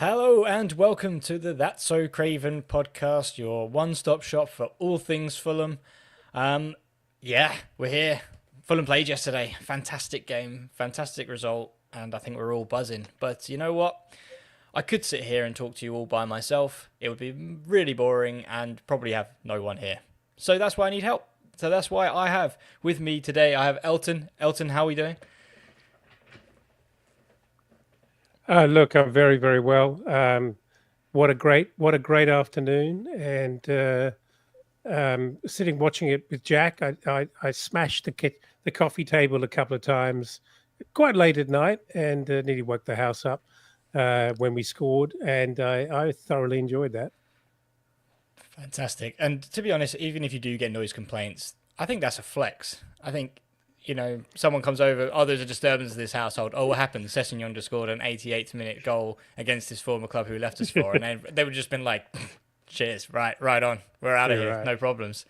Hello and welcome to the That's So Craven podcast, your one-stop shop for all things Fulham. Yeah, we're here. Fulham played yesterday. Fantastic game, fantastic result, and I think we're all buzzing. But you know what? I could sit here and talk to you all by myself. It would be really boring and probably have no one here. So that's why I need help. So that's why I have with me today, I have Elton. Elton, how are we doing? Look, I'm very, very well. What a great afternoon, and sitting watching it with Jack. I smashed the coffee table a couple of times, quite late at night, and nearly woke the house up when we scored, and I thoroughly enjoyed that. Fantastic. And to be honest, even if you do get noise complaints, I think that's a flex. I think, someone comes over, oh, there's a disturbance in this household. Oh, what happened? Sessignon just scored an 88th minute goal against his former club who left us for. And then they would just been like, cheers, right on. We're out of You're here. right. No problems.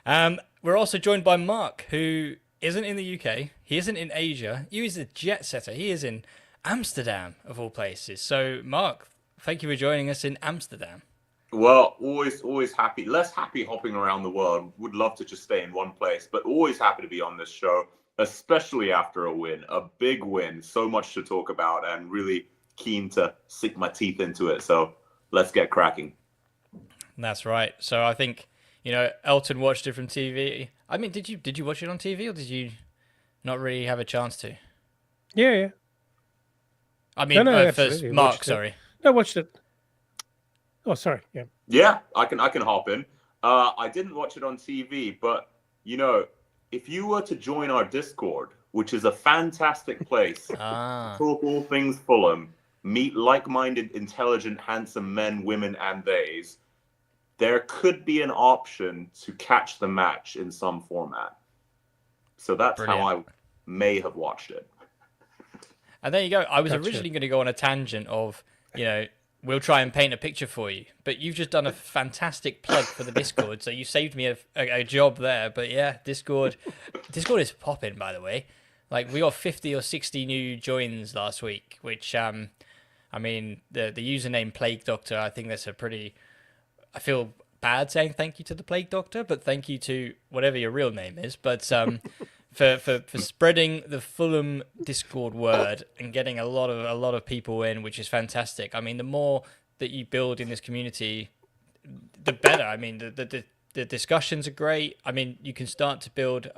We're also joined by Mark, who isn't in the UK. He isn't in Asia. He is a jet setter. He is in Amsterdam, of all places. So, Mark, thank you for joining us in Amsterdam. Well, always happy. Less happy hopping around the world. Would love to just stay in one place, but always happy to be on this show, especially after a big win. So much to talk about, and really keen to sink my teeth into it. So let's get cracking. That's right. So I think Elton watched it from TV. I mean, did you watch it on TV or did you not really have a chance to? Yeah, yeah. I No, mean, no, first absolutely. Mark, Watched it. sorry. No, watched it. Oh, sorry. Yeah. Yeah, I can hop in. I didn't watch it on TV, but you know, if you were to join our Discord, which is a fantastic place to Ah, talk all things Fulham, meet like-minded, intelligent, handsome men, women, and theys, there could be an option to catch the match in some format. So that's how brilliant. I may have watched it. And there you go. I was Gotcha. originally going to go on a tangent of, you know, we'll try and paint a picture for you, but you've just done a fantastic plug for the Discord, so you saved me a job there. But yeah, Discord is popping, by the way. Like we got 50 or 60 new joins last week, which I mean the username Plague Doctor. I think that's a pretty. I feel bad saying thank you to the Plague Doctor, but thank you to whatever your real name is. But for spreading the Fulham Discord word and getting a lot of people in, which is fantastic. I mean, the more that you build in this community, the better. I mean, the discussions are great. I mean, you can start to build,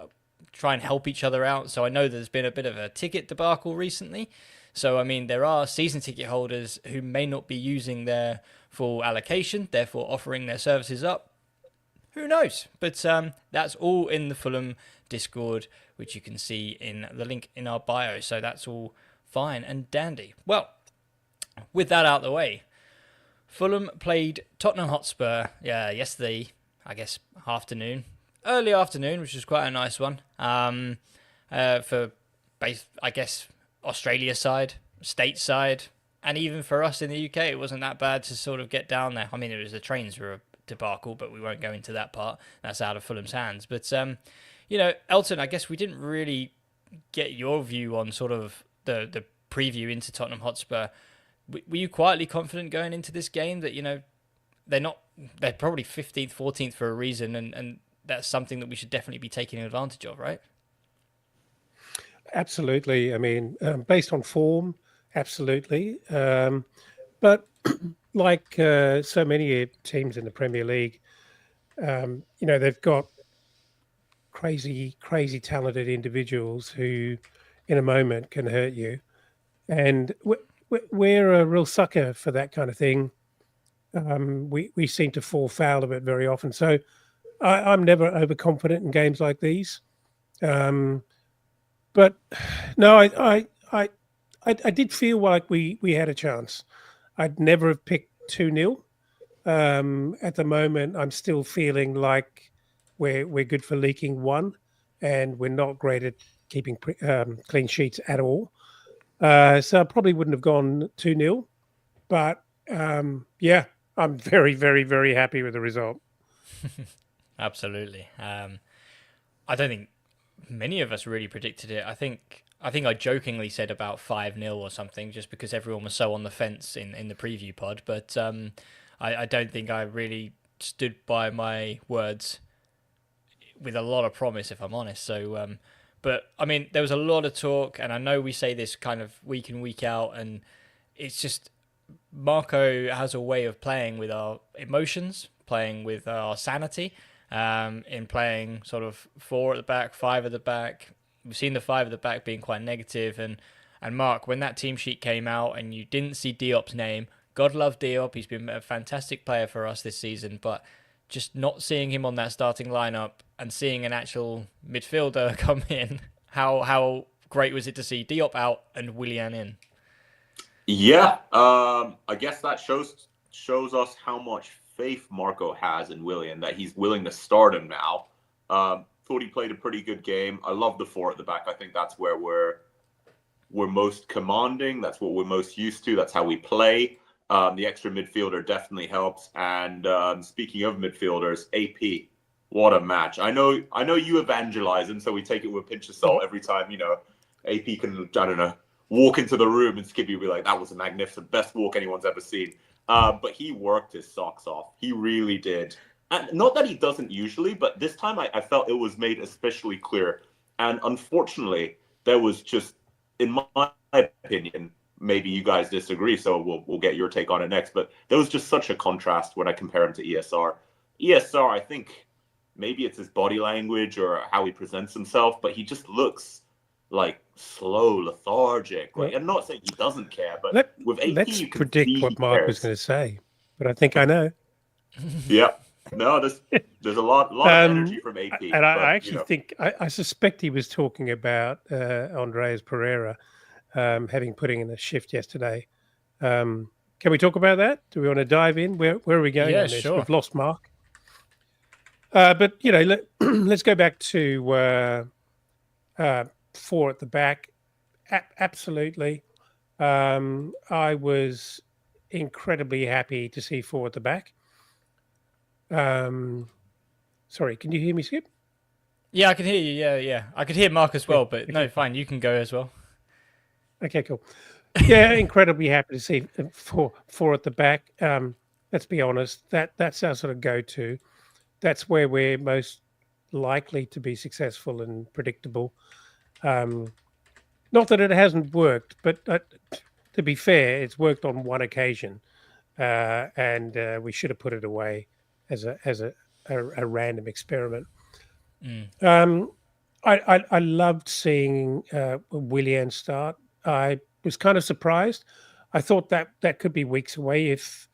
try and help each other out. So I know there's been a bit of a ticket debacle recently. So I mean, there are season ticket holders who may not be using their full allocation, therefore offering their services up. Who knows? But that's all in the Fulham Discord, which you can see in the link in our bio. So that's all fine and dandy. Well, with that out of the way, Fulham played Tottenham Hotspur yesterday, I guess afternoon, early afternoon, which was quite a nice one. For I guess Australia side, stateside, and even for us in the UK, it wasn't that bad to sort of get down there. I mean, it was the trains were a debacle, but we won't go into that part. That's out of Fulham's hands. But Elton, I guess we didn't really get your view on sort of the preview into Tottenham Hotspur. Were you quietly confident going into this game that they're probably 15th, 14th for a reason, and that's something that we should definitely be taking advantage of, right? Absolutely. I mean, based on form, absolutely. But like so many teams in the Premier League, they've got crazy, crazy talented individuals who, in a moment, can hurt you. And we're a real sucker for that kind of thing. We seem to fall foul of it very often. So I'm never overconfident in games like these. Um, but no, I did feel like we had a chance. I'd never have picked 2-0. At the moment, I'm still feeling like we're good for leaking one, and we're not great at keeping clean sheets at all. So I probably wouldn't have gone 2-0. But yeah, I'm very, very, very happy with the result. Absolutely. I don't think many of us really predicted it. I think I think I jokingly said about 5-0 or something, just because everyone was so on the fence in the preview pod. But I don't think I really stood by my words with a lot of promise, if I'm honest. So, but I mean, there was a lot of talk, and I know we say this kind of week in, week out, and it's just Marco has a way of playing with our emotions, playing with our sanity, in playing sort of 4 at the back, 5 at the back. We've seen the 5 at the back being quite negative, and Mark, when that team sheet came out and you didn't see Diop's name, God love Diop, he's been a fantastic player for us this season, but just not seeing him on that starting lineup and seeing an actual midfielder come in, how great was it to see Diop out and Willian in? Yeah, I guess that shows us how much faith Marco has in Willian, that he's willing to start him now. Thought he played a pretty good game. I love the 4 at the back. I think that's where we're most commanding. That's what we're most used to. That's how we play. The extra midfielder definitely helps. And speaking of midfielders, AP, what a match! I know you evangelize him, so we take it with a pinch of salt every time. AP can, I don't know, walk into the room and Skippy will be like, "That was a magnificent, best walk anyone's ever seen." But he worked his socks off. He really did. And not that he doesn't usually, but this time I felt it was made especially clear. And unfortunately, there was just, in my opinion, maybe you guys disagree, so we'll get your take on it next, but there was just such a contrast when I compare him to ESR. ESR, I think maybe it's his body language or how he presents himself, but he just looks like slow, lethargic. Like, I'm not saying he doesn't care, but with AP, let's you can predict see what Mark was going to say, but I think I know. Yeah. No, there's a lot of energy from AP. And I actually think, I suspect he was talking about Andreas Pereira having putting in a shift yesterday. Can we talk about that? Do we want to dive in? Where are we going on this? Sure. We've lost Mark. But, let's go back to 4 at the back. Absolutely. I was incredibly happy to see 4 at the back. Sorry, can you hear me, Skip? Yeah, I can hear you. Yeah. I could hear Mark as well, but no, fine. You can go as well. Okay, cool. Yeah, incredibly happy to see 4 at the back. Let's be honest, that's our sort of go-to. That's where we're most likely to be successful and predictable. Not that it hasn't worked, but to be fair, it's worked on one occasion, and we should have put it away as a random experiment. I loved seeing Willian start. I was kind of surprised. I thought that could be weeks away, if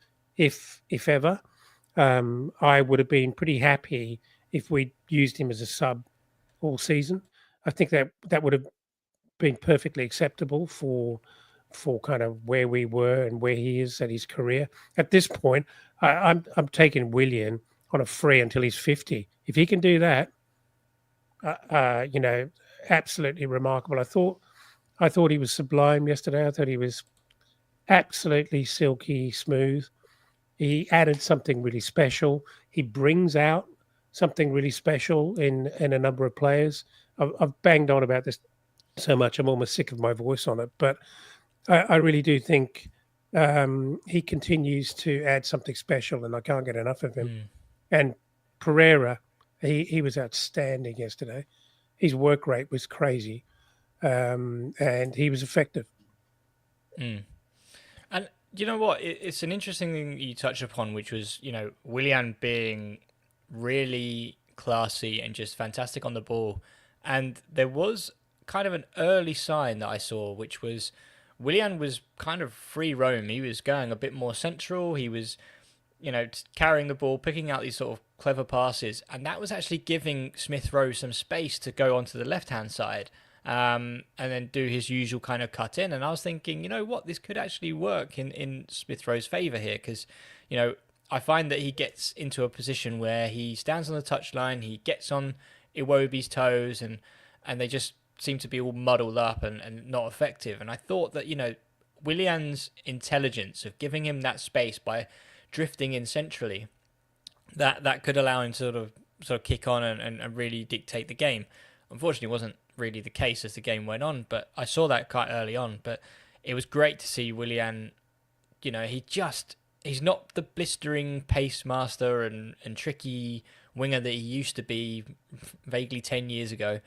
ever. I would have been pretty happy if we used him as a sub all season. I think that would have been perfectly acceptable for kind of where we were and where he is at his career. At this point, I'm taking Willian on a free until he's 50. If he can do that, absolutely remarkable. I thought he was sublime yesterday. I thought he was absolutely silky smooth. He added something really special. He brings out something really special in a number of players. I've banged on about this so much, I'm almost sick of my voice on it. But I really do think he continues to add something special, and I can't get enough of him. And Pereira, he was outstanding yesterday. His work rate was crazy, and he was effective. And you know what? It's an interesting thing you touch upon, which was, Willian being really classy and just fantastic on the ball. And there was kind of an early sign that I saw, which was Willian was kind of free roam. He was going a bit more central. He was, carrying the ball, picking out these sort of clever passes. And that was actually giving Smith Rowe some space to go onto the left-hand side. And then do his usual kind of cut in. And I was thinking, this could actually work in Smith Rowe's favour here, because, I find that he gets into a position where he stands on the touchline, he gets on Iwobi's toes, and they just seem to be all muddled up and not effective. And I thought that, Willian's intelligence of giving him that space by drifting in centrally, that could allow him to sort of kick on and really dictate the game. Unfortunately, it wasn't really the case as the game went on, but I saw that quite early on. But it was great to see Willian. He's not the blistering pace master and tricky winger that he used to be vaguely 10 years ago,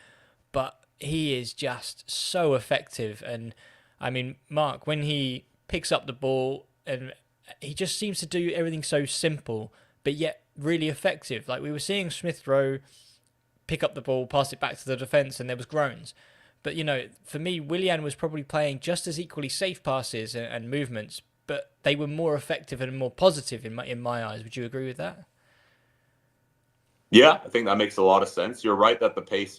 but he is just so effective. And I mean, Mark, when he picks up the ball, and he just seems to do everything so simple, but yet really effective. Like we were seeing Smith Rowe pick up the ball, pass it back to the defence, and there was groans. But for me, Willian was probably playing just as equally safe passes and movements, but they were more effective and more positive in my eyes. Would you agree with that? Yeah, I think that makes a lot of sense. You're right that the pace,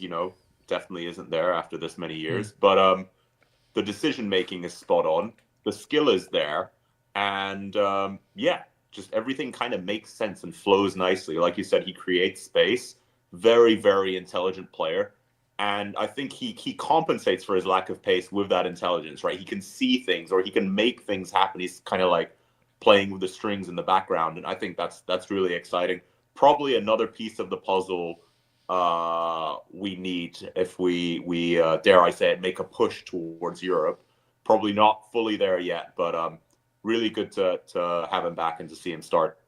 definitely isn't there after this many years, but the decision making is spot on. The skill is there, and just everything kind of makes sense and flows nicely. Like you said, he creates space. Very, very intelligent player. And I think he compensates for his lack of pace with that intelligence, right? He can see things, or he can make things happen. He's kind of like playing with the strings in the background. And I think that's really exciting. Probably another piece of the puzzle we need if we dare I say it, make a push towards Europe. Probably not fully there yet, but really good to have him back and to see him start.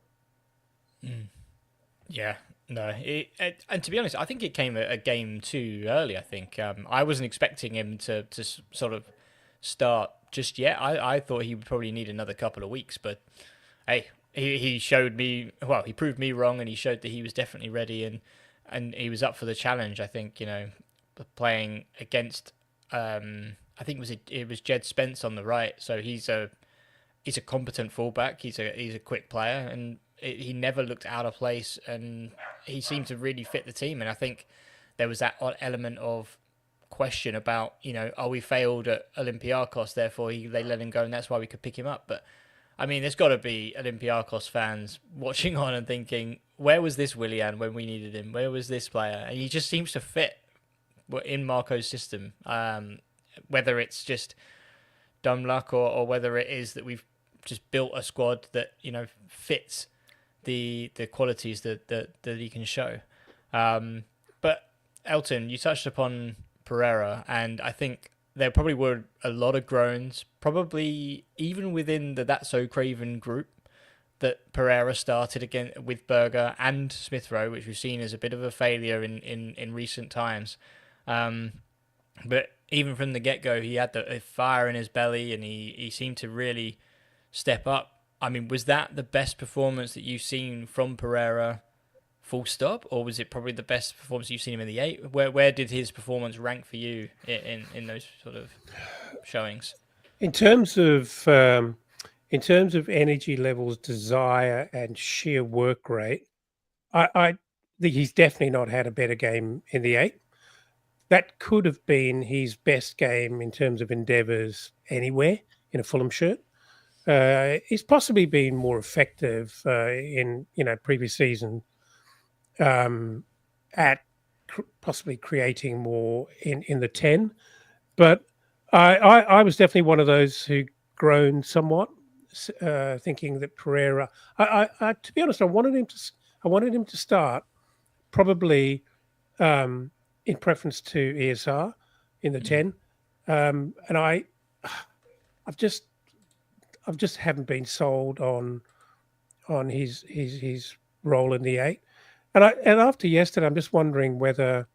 Yeah. No, and to be honest, I think it came a game too early. I think I wasn't expecting him to sort of start just yet. I thought he would probably need another couple of weeks, but hey, he showed me, well, he proved me wrong, and he showed that he was definitely ready, and he was up for the challenge. I think playing against I think it was Jed Spence on the right, so he's a competent fullback. He's a quick player, and he never looked out of place, and he seemed to really fit the team. And I think there was that odd element of question about, are we failed at Olympiacos, therefore they let him go, and that's why we could pick him up. But I mean, there's got to be Olympiacos fans watching on and thinking, where was this Willian when we needed him? Where was this player? And he just seems to fit in Marco's system, whether it's just dumb luck or whether it is that we've just built a squad that fits the qualities that he can show. But Elton, you touched upon Pereira, and I think there probably were a lot of groans, probably even within the That's So Craven group, that Pereira started again with Berger and Smith Rowe, which we've seen as a bit of a failure in recent times. But even from the get-go, he had the fire in his belly, and he seemed to really step up. I mean, was that the best performance that you've seen from Pereira, full stop, or was it probably the best performance you've seen him in the 8? Where did his performance rank for you in those sort of showings? In terms of energy levels, desire, and sheer work rate, I think he's definitely not had a better game in the 8. That could have been his best game in terms of endeavours anywhere in a Fulham shirt. He's possibly been more effective in previous season at possibly creating more in the 10, but I was definitely one of those who groaned somewhat, thinking that Pereira. To be honest, I wanted him to start probably in preference to ESR in the 10, and I've just haven't been sold on his role in the 8, and after yesterday, I'm just wondering whether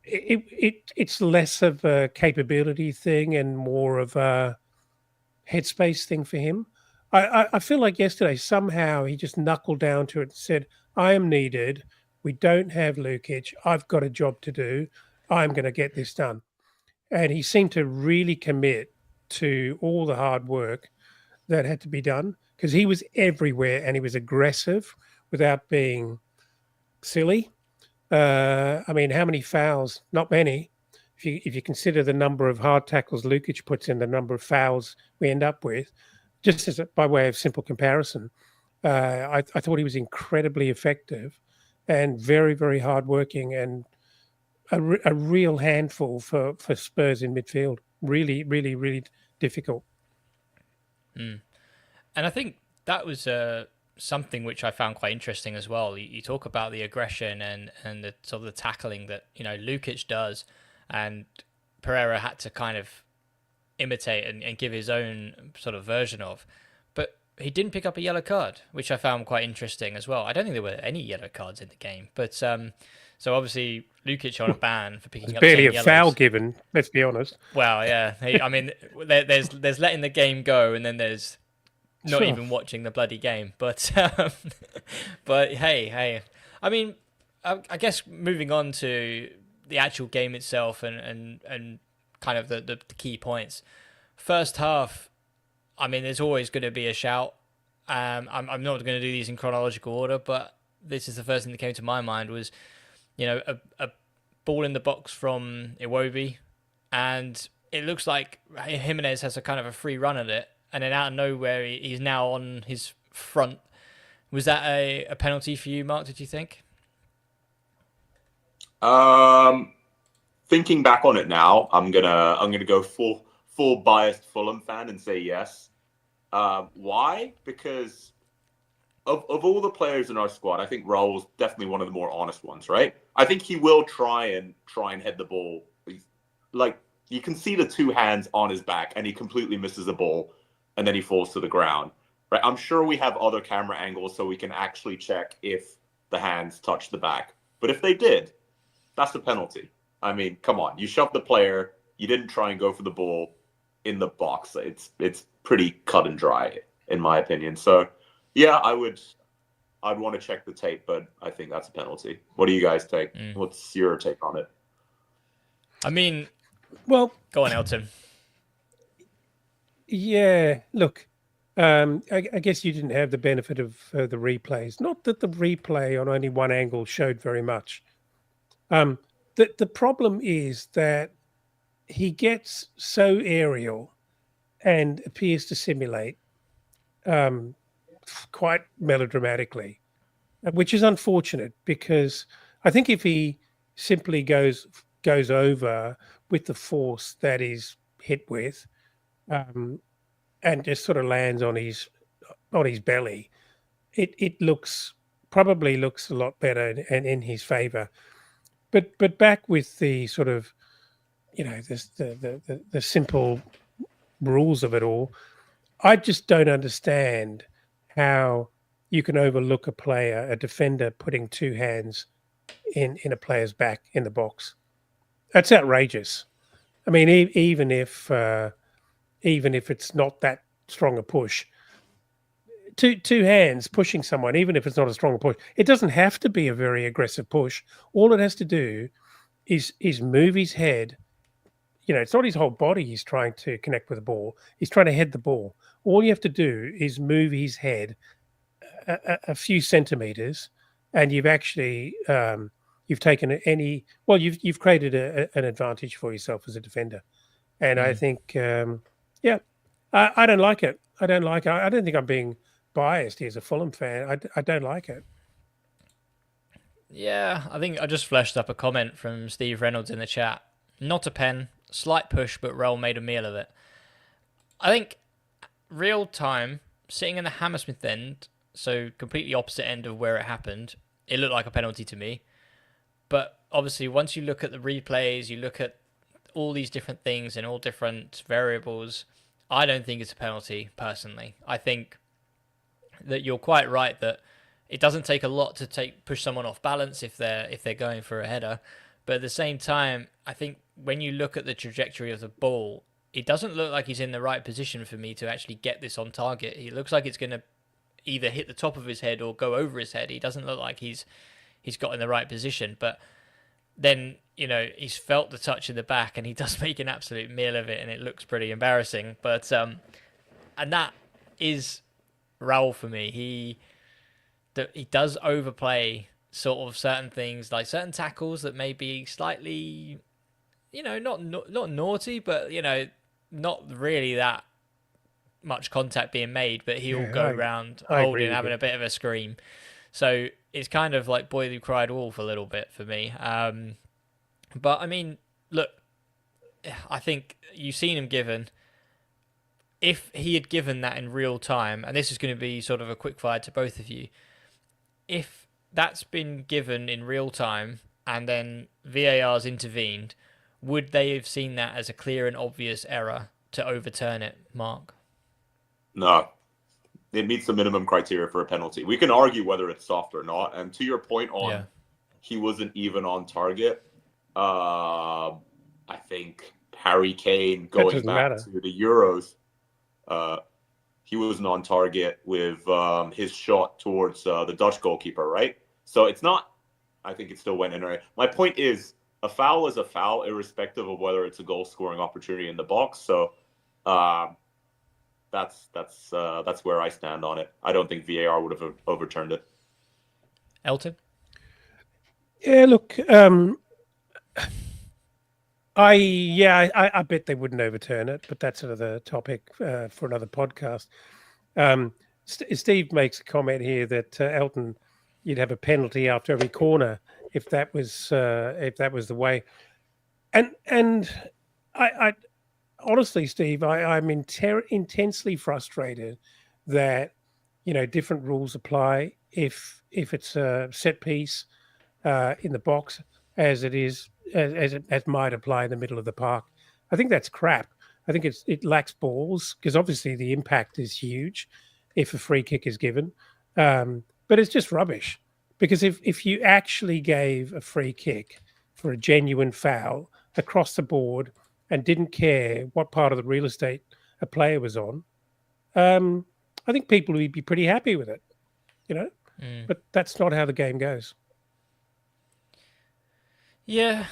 it's less of a capability thing and more of a headspace thing for him. I feel like yesterday somehow he just knuckled down to it and said, "I am needed. We don't have Lukic. I've got a job to do. I'm going to get this done," and he seemed to really commit to all the hard work that had to be done, because he was everywhere and he was aggressive without being silly. I mean, how many fouls? Not many. If you consider the number of hard tackles Lukic puts in, the number of fouls we end up with, just as by way of simple comparison, I thought he was incredibly effective and very, very hardworking, and a real handful for Spurs in midfield. Really, really, really difficult. And I think that was something which I found quite interesting as well. You talk about the aggression and the sort of the tackling that Lukic does, and Pereira had to kind of imitate and give his own sort of version of. But he didn't pick up a yellow card, which I found quite interesting as well. I don't think there were any yellow cards in the game, but so obviously Lukic on a ban for picking There's up barely 10 a yellows. foul given. Let's be honest. Well, yeah. I mean, there's letting the game go, and then there's not Sure. even watching the bloody game. But but hey. I mean, I guess moving on to the actual game itself and kind of the key points. First half, I mean, there's always going to be a shout. I'm not going to do these in chronological order, but this is the first thing that came to my mind was, a ball in the box from Iwobi, and it looks like Jimenez has a kind of a free run at it, and then out of nowhere he's now on his front. Was that a penalty for you, Mark? Did you think? Thinking back on it now, I'm gonna go full biased Fulham fan and say yes. Why? Because of all the players in our squad, I think Raul's definitely one of the more honest ones, right? I think he will try and head the ball. Like, you can see the two hands on his back, and he completely misses the ball, and then he falls to the ground. Right? I'm sure we have other camera angles so we can actually check if the hands touch the back. But if they did, that's a penalty. I mean, come on. You shoved the player. You didn't try and go for the ball in the box. It's pretty cut and dry, in my opinion. So, yeah, I'd want to check the tape, but I think that's a penalty. What do you guys take? What's your take on it? I mean, Well, go on, Elton. yeah. Look, I guess you didn't have the benefit of the replays. Not that the replay on only one angle showed very much. The problem is that he gets so aerial and appears to simulate quite melodramatically, which is unfortunate because I think if he simply goes over with the force that he's hit with, and just sort of lands on his belly, it probably looks a lot better and in his favor. But back with the sort of, this the simple rules of it all, I just don't understand how you can overlook a defender putting two hands in a player's back in the box. That's outrageous. I mean, even if it's not that strong a push, two hands pushing someone, even if it's not a strong push, it doesn't have to be a very aggressive push. All it has to do is move his head. It's not his whole body he's trying to connect with the ball. He's trying to head the ball. All you have to do is move his head a few centimeters, and you've actually you've taken you've created an advantage for yourself as a defender. And I think, I don't like it. I don't like it. I don't think I'm being biased here as a Fulham fan. I don't like it. Yeah, I think I just flashed up a comment from Steve Reynolds in the chat. Not a pen, slight push, but Raul made a meal of it. I think real time, sitting in the Hammersmith end, so completely opposite end of where it happened, it looked like a penalty to me. But obviously, once you look at the replays, you look at all these different things and all different variables, I don't think it's a penalty, personally. I think that you're quite right that it doesn't take a lot to push someone off balance if they're going for a header. But at the same time, I think when you look at the trajectory of the ball, it doesn't look like he's in the right position for me to actually get this on target. It looks like it's going to either hit the top of his head or go over his head. He doesn't look like he's got in the right position. But then, he's felt the touch in the back and he does make an absolute meal of it and it looks pretty embarrassing. But and that is Raul for me. He does overplay sort of certain things, like certain tackles that may be slightly, not naughty, but not really that much contact being made, but he'll go around holding, having a bit of a scream. So it's kind of like boy who cried wolf a little bit for me. But I mean, look, I think you've seen him given. if he had given that in real time, and this is going to be sort of a quick fire to both of you, if that's been given in real time and then VAR's intervened, would they have seen that as a clear and obvious error to overturn it, Mark? No. It meets the minimum criteria for a penalty. We can argue whether it's soft or not. And to your point on he wasn't even on target, I think Harry Kane going back to the Euros, he wasn't on target with his shot towards the Dutch goalkeeper, right? So it's not, I think it still went in. Right? My point is, a foul is a foul, irrespective of whether it's a goal-scoring opportunity in the box. So that's where I stand on it. I don't think VAR would have overturned it. Elton? Yeah, look, I bet they wouldn't overturn it, but that's another topic for another podcast. Steve makes a comment here that Elton, you'd have a penalty after every corner if that was the way. And I honestly, Steve, I'm intensely frustrated that different rules apply if it's a set piece in the box as it is as might apply in the middle of the park. I think that's crap. I think it lacks balls because obviously the impact is huge if a free kick is given, but it's just rubbish because if you actually gave a free kick for a genuine foul across the board and didn't care what part of the real estate a player was on, I think people would be pretty happy with it, But that's not how the game goes. Yeah,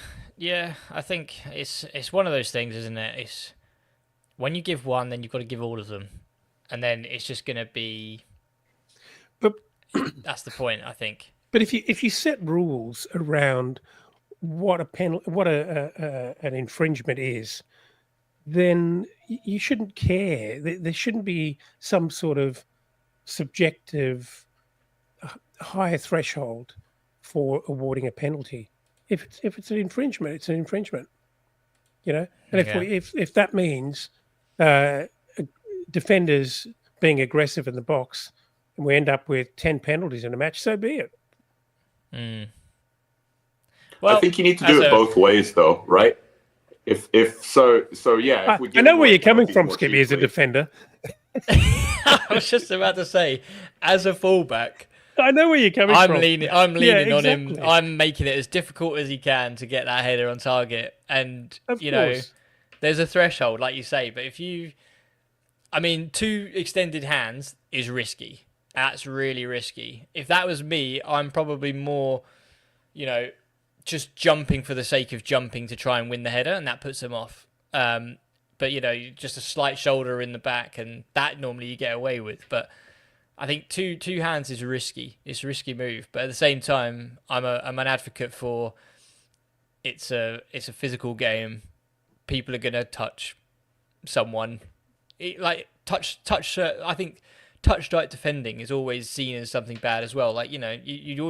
I think it's one of those things, isn't it? It's when you give one, then you've got to give all of them, and then it's just going to be. But that's the point, I think. But if you set rules around what an infringement is, then you shouldn't care. There shouldn't be some sort of subjective higher threshold for awarding a penalty. If it's an infringement, it's an infringement. And if that means defenders being aggressive in the box, and we end up with 10 penalties in a match, so be it. Well, I think you need to do it both ways, though, right? If we I know where you're coming from, Skippy, as a defender. I was just about to say, as a fullback, I know where you're coming from. I'm leaning on him. I'm making it as difficult as he can to get that header on target. And, there's a threshold, like you say. But two extended hands is risky. That's really risky. If that was me, I'm probably more, just jumping for the sake of jumping to try and win the header, and that puts him off. But, just a slight shoulder in the back, and that normally you get away with. But I think two hands is risky. It's a risky move, but at the same time, I'm an advocate for it's a physical game. People are gonna touch someone. I think touch right defending is always seen as something bad as well. Like you're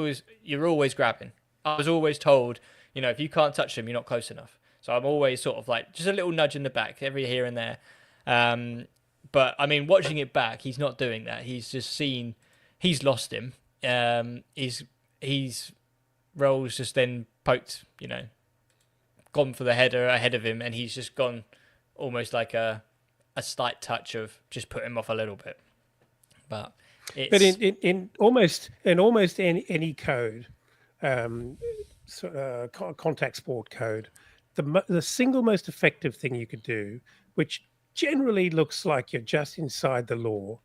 always grabbing. I was always told, if you can't touch them, you're not close enough. So I'm always sort of like just a little nudge in the back every here and there. But watching it back, he's not doing that. He's just seen, he's lost him. He's Rolls just then poked, gone for the header ahead of him, and he's just gone almost like a slight touch of just put him off a little bit. But in almost any code, contact sport code, the single most effective thing you could do, which generally looks like you're just inside the law,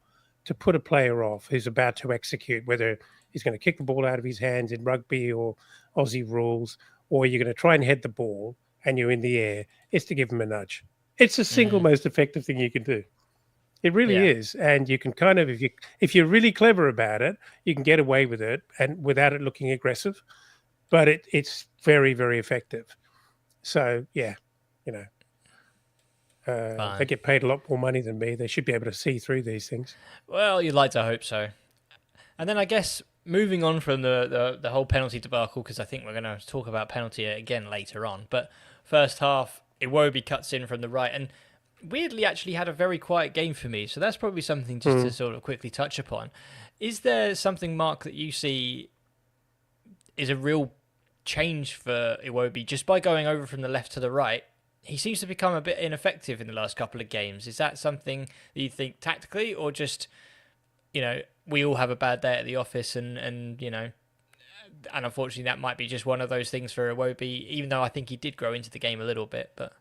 to put a player off who's about to execute, whether he's going to kick the ball out of his hands in rugby or Aussie rules, or you're going to try and head the ball and you're in the air, is to give him a nudge. It's the single most effective thing you can do. It really is. And you can kind of, if you're really clever about it, you can get away with it and without it looking aggressive, but it's very, very effective. So, they get paid a lot more money than me. They should be able to see through these things. Well, you'd like to hope so. And then I guess moving on from the whole penalty debacle, because I think we're going to talk about penalty again later on. But first half, Iwobi cuts in from the right. And weirdly actually had a very quiet game for me. So that's probably something just to sort of quickly touch upon. Is there something, Mark, that you see is a real change for Iwobi just by going over from the left to the right? He seems to become a bit ineffective in the last couple of games. Is that something that you think tactically, or just, we all have a bad day at the office, and and unfortunately that might be just one of those things for Iwobi, even though I think he did grow into the game a little bit, but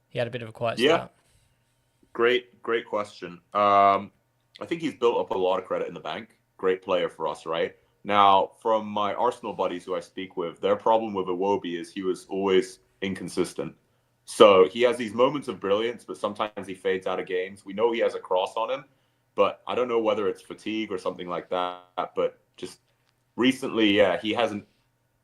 he had a bit of a quiet Yeah, start. great question. I think he's built up a lot of credit in the bank. Great player for us, right? Now, from my Arsenal buddies who I speak with, their problem with Iwobi is he was always inconsistent. So he has these moments of brilliance, but sometimes he fades out of games. We know he has a cross on him, but I don't know whether it's fatigue or something like that. But just recently, yeah, he hasn't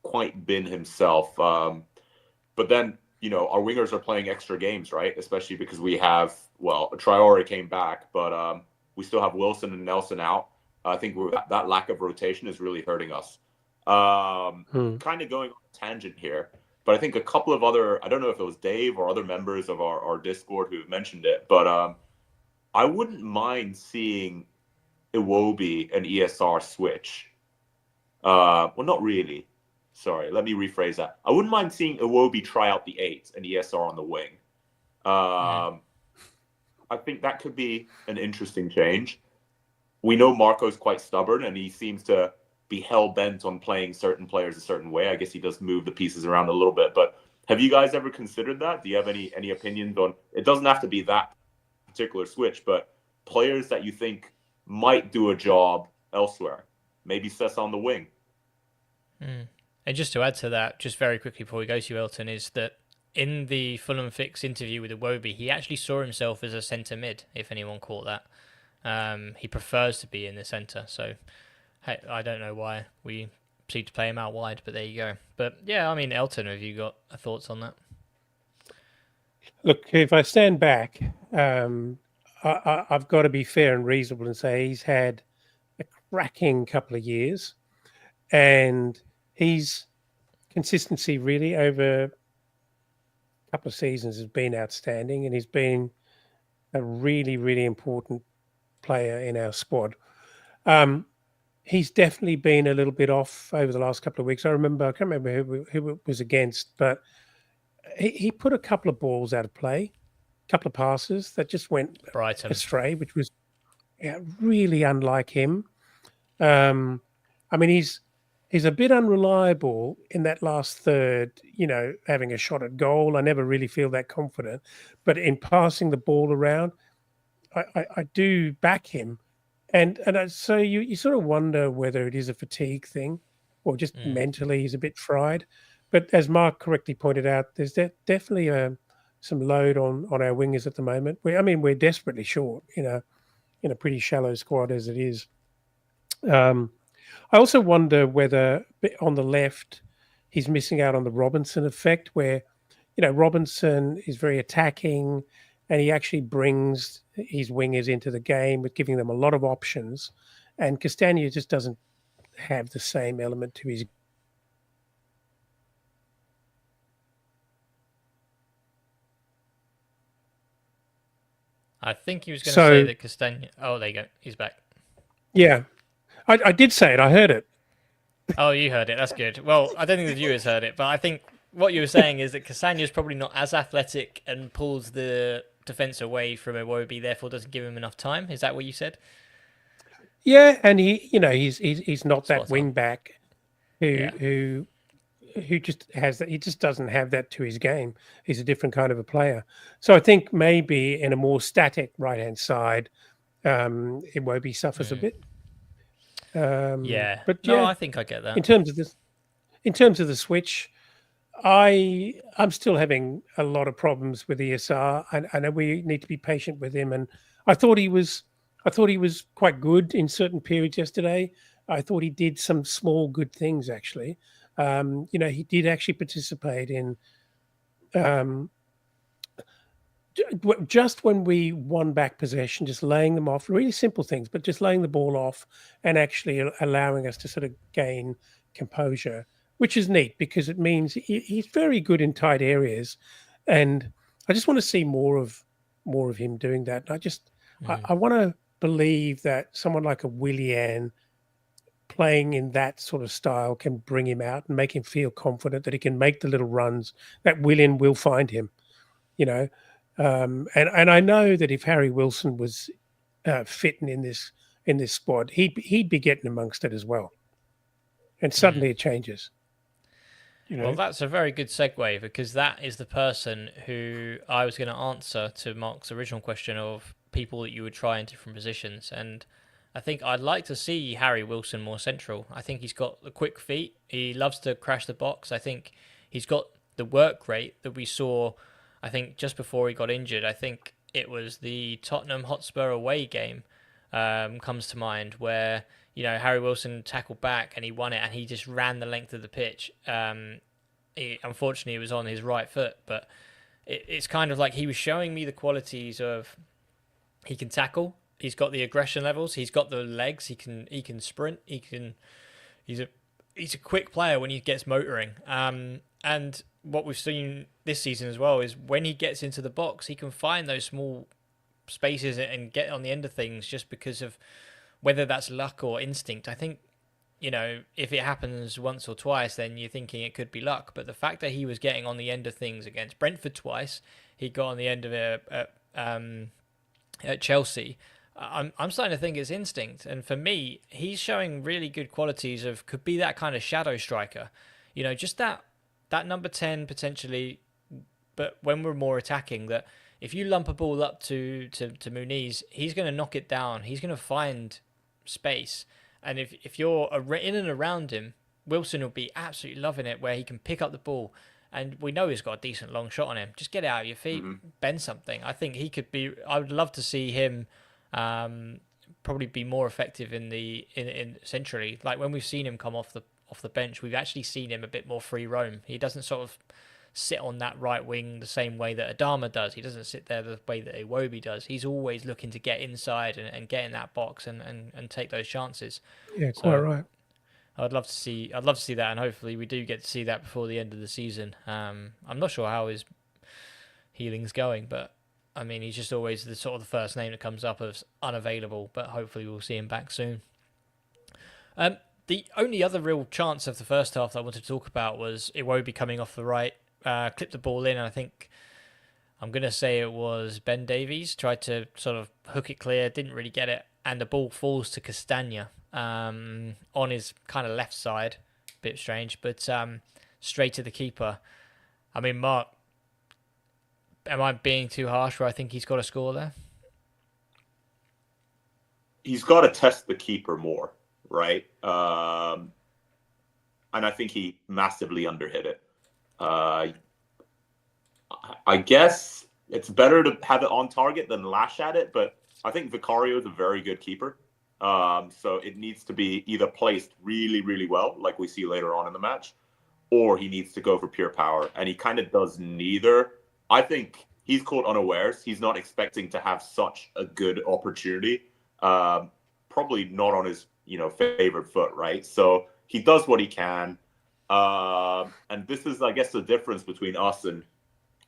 quite been himself. But then, our wingers are playing extra games, right? Especially because we have, Traore came back, but we still have Wilson and Nelson out. I think that lack of rotation is really hurting us. Kind of going on a tangent here, but I think a couple of other, I don't know if it was Dave or other members of our Discord who mentioned it, but I wouldn't mind seeing Iwobi and ESR switch. Well, not really. Sorry, let me rephrase that. I wouldn't mind seeing Iwobi try out the 8 and ESR on the wing. I think that could be an interesting change. We know Marco's quite stubborn, and he seems to be hell-bent on playing certain players a certain way. I guess he does move the pieces around a little bit. But have you guys ever considered that? Do you have any opinions on – it doesn't have to be that particular switch, but players that you think might do a job elsewhere? Maybe Sess on the wing. And just to add to that, just very quickly before we go to Elton, is that in the Fulham Fix interview with Iwobi, he actually saw himself as a centre mid, if anyone caught that. He prefers to be in the centre, so hey, I don't know why we seem to play him out wide, but there you go. But yeah, I mean, Elton, have you got thoughts on that? Look, if I stand back, I've got to be fair and reasonable and say he's had a cracking couple of years, and his consistency really over a couple of seasons has been outstanding, and he's been a really, really important player in our squad. He's definitely been a little bit off over the last couple of weeks. I can't remember who it was against, but he put a couple of balls out of play, a couple of passes that just went Brighton astray, which was really unlike him. I mean, he's a bit unreliable in that last third, having a shot at goal. I never really feel that confident. But in passing the ball around, I do back him. So you sort of wonder whether it is a fatigue thing or just mentally he's a bit fried. But as Mark correctly pointed out, there's definitely some load on our wingers at the moment. We're desperately short, in a pretty shallow squad as it is. I also wonder whether on the left he's missing out on the Robinson effect, where Robinson is very attacking, and he actually brings his wingers into the game with giving them a lot of options, and Castagna just doesn't have the same element to his. I think he was going to say that Castagna. Oh, there you go. He's back. Yeah, I did say it. I heard it. Oh, you heard it. That's good. Well, I don't think the viewers heard it, but I think what you were saying is that Castagna is probably not as athletic and pulls the defense away from Iwobi, therefore doesn't give him enough time. Is that what you said? Yeah, and he's not that wing back who just has that. He just doesn't have that to his game. He's a different kind of a player. So I think maybe in a more static right hand side, Iwobi suffers a bit. But no, I think I get that. In terms of the switch, I'm still having a lot of problems with ESR. I know we need to be patient with him, and I thought he was quite good in certain periods yesterday. I thought he did some small good things actually. He did actually participate in just when we won back possession, just laying them off, really simple things, but just laying the ball off and actually allowing us to sort of gain composure, which is neat because it means he's very good in tight areas. And I just want to see more of more of him doing that. And I want to believe that someone like a Willian playing in that sort of style can bring him out and make him feel confident that he can make the little runs, that Willian will find him, you know. And I know that if Harry Wilson was fitting in this squad, he'd be getting amongst it as well. And suddenly it changes. You know? Well, that's a very good segue, because that is the person who I was going to answer to Mark's original question of people that you would try in different positions. And I think I'd like to see Harry Wilson more central. I think he's got the quick feet. He loves to crash the box. I think he's got the work rate that we saw, I think, just before he got injured. I think it was the Tottenham Hotspur away game comes to mind, where Harry Wilson tackled back and he won it, and he just ran the length of the pitch. Unfortunately, it was on his right foot, but it's kind of like he was showing me the qualities of he can tackle, he's got the aggression levels, he's got the legs, he can sprint, he's a quick player when he gets motoring. And what we've seen this season as well is when he gets into the box, he can find those small spaces and get on the end of things, just because of whether that's luck or instinct. I think, if it happens once or twice, then you're thinking it could be luck. But the fact that he was getting on the end of things against Brentford twice, he got on the end of it at Chelsea. I'm starting to think it's instinct. And for me, he's showing really good qualities of could be that kind of shadow striker. Just that number 10 potentially. But when we're more attacking, that if you lump a ball up to Muniz, he's going to knock it down. He's going to find space. And if you're in and around him, Wilson will be absolutely loving it, where he can pick up the ball. And we know he's got a decent long shot on him. Just get it out of your feet, bend something. I think he could be. I would love to see him probably be more effective in centrally. Like when we've seen him come off the bench, we've actually seen him a bit more free roam. He doesn't sort of sit on that right wing the same way that Adama does. He doesn't sit there the way that Iwobi does. He's always looking to get inside and get in that box and take those chances. Yeah, quite right. I'd love to see that, and hopefully we do get to see that before the end of the season. I'm not sure how his healing's going, but I mean, he's just always the sort of the first name that comes up as unavailable, but hopefully we'll see him back soon. The only other real chance of the first half that I wanted to talk about was Iwobi coming off the right, clipped the ball in, and I think I'm going to say it was Ben Davies tried to sort of hook it clear, didn't really get it, and the ball falls to Castagna on his kind of left side. Bit strange, but straight to the keeper. I mean, Mark, am I being too harsh where I think he's got a score there? He's got to test the keeper more, right? And I think he massively underhit it. I guess it's better to have it on target than lash at it, but I think Vicario is a very good keeper. So it needs to be either placed really, really well, like we see later on in the match, or he needs to go for pure power. And he kind of does neither. I think he's caught unawares. He's not expecting to have such a good opportunity. Probably not on his, favorite foot, right? So he does what he can. And this is, I guess, the difference between us and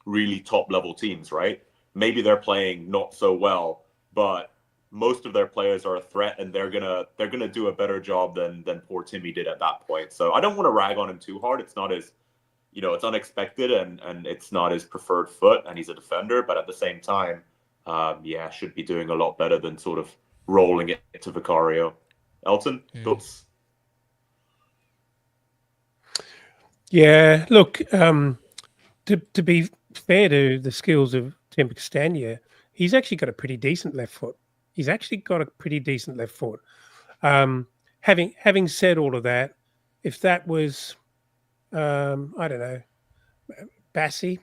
really top level teams, right? Maybe they're playing not so well, but most of their players are a threat, and they're gonna do a better job than poor Timmy did at that point. So I don't want to rag on him too hard. It's not his, it's unexpected, and it's not his preferred foot, and he's a defender. But at the same time, should be doing a lot better than sort of rolling it to Vicario. Elton, thoughts? Yeah, look, to be fair to the skills of Tim Castagna, he's actually got a pretty decent left foot. Having said all of that, if that was, I don't know, Bassi,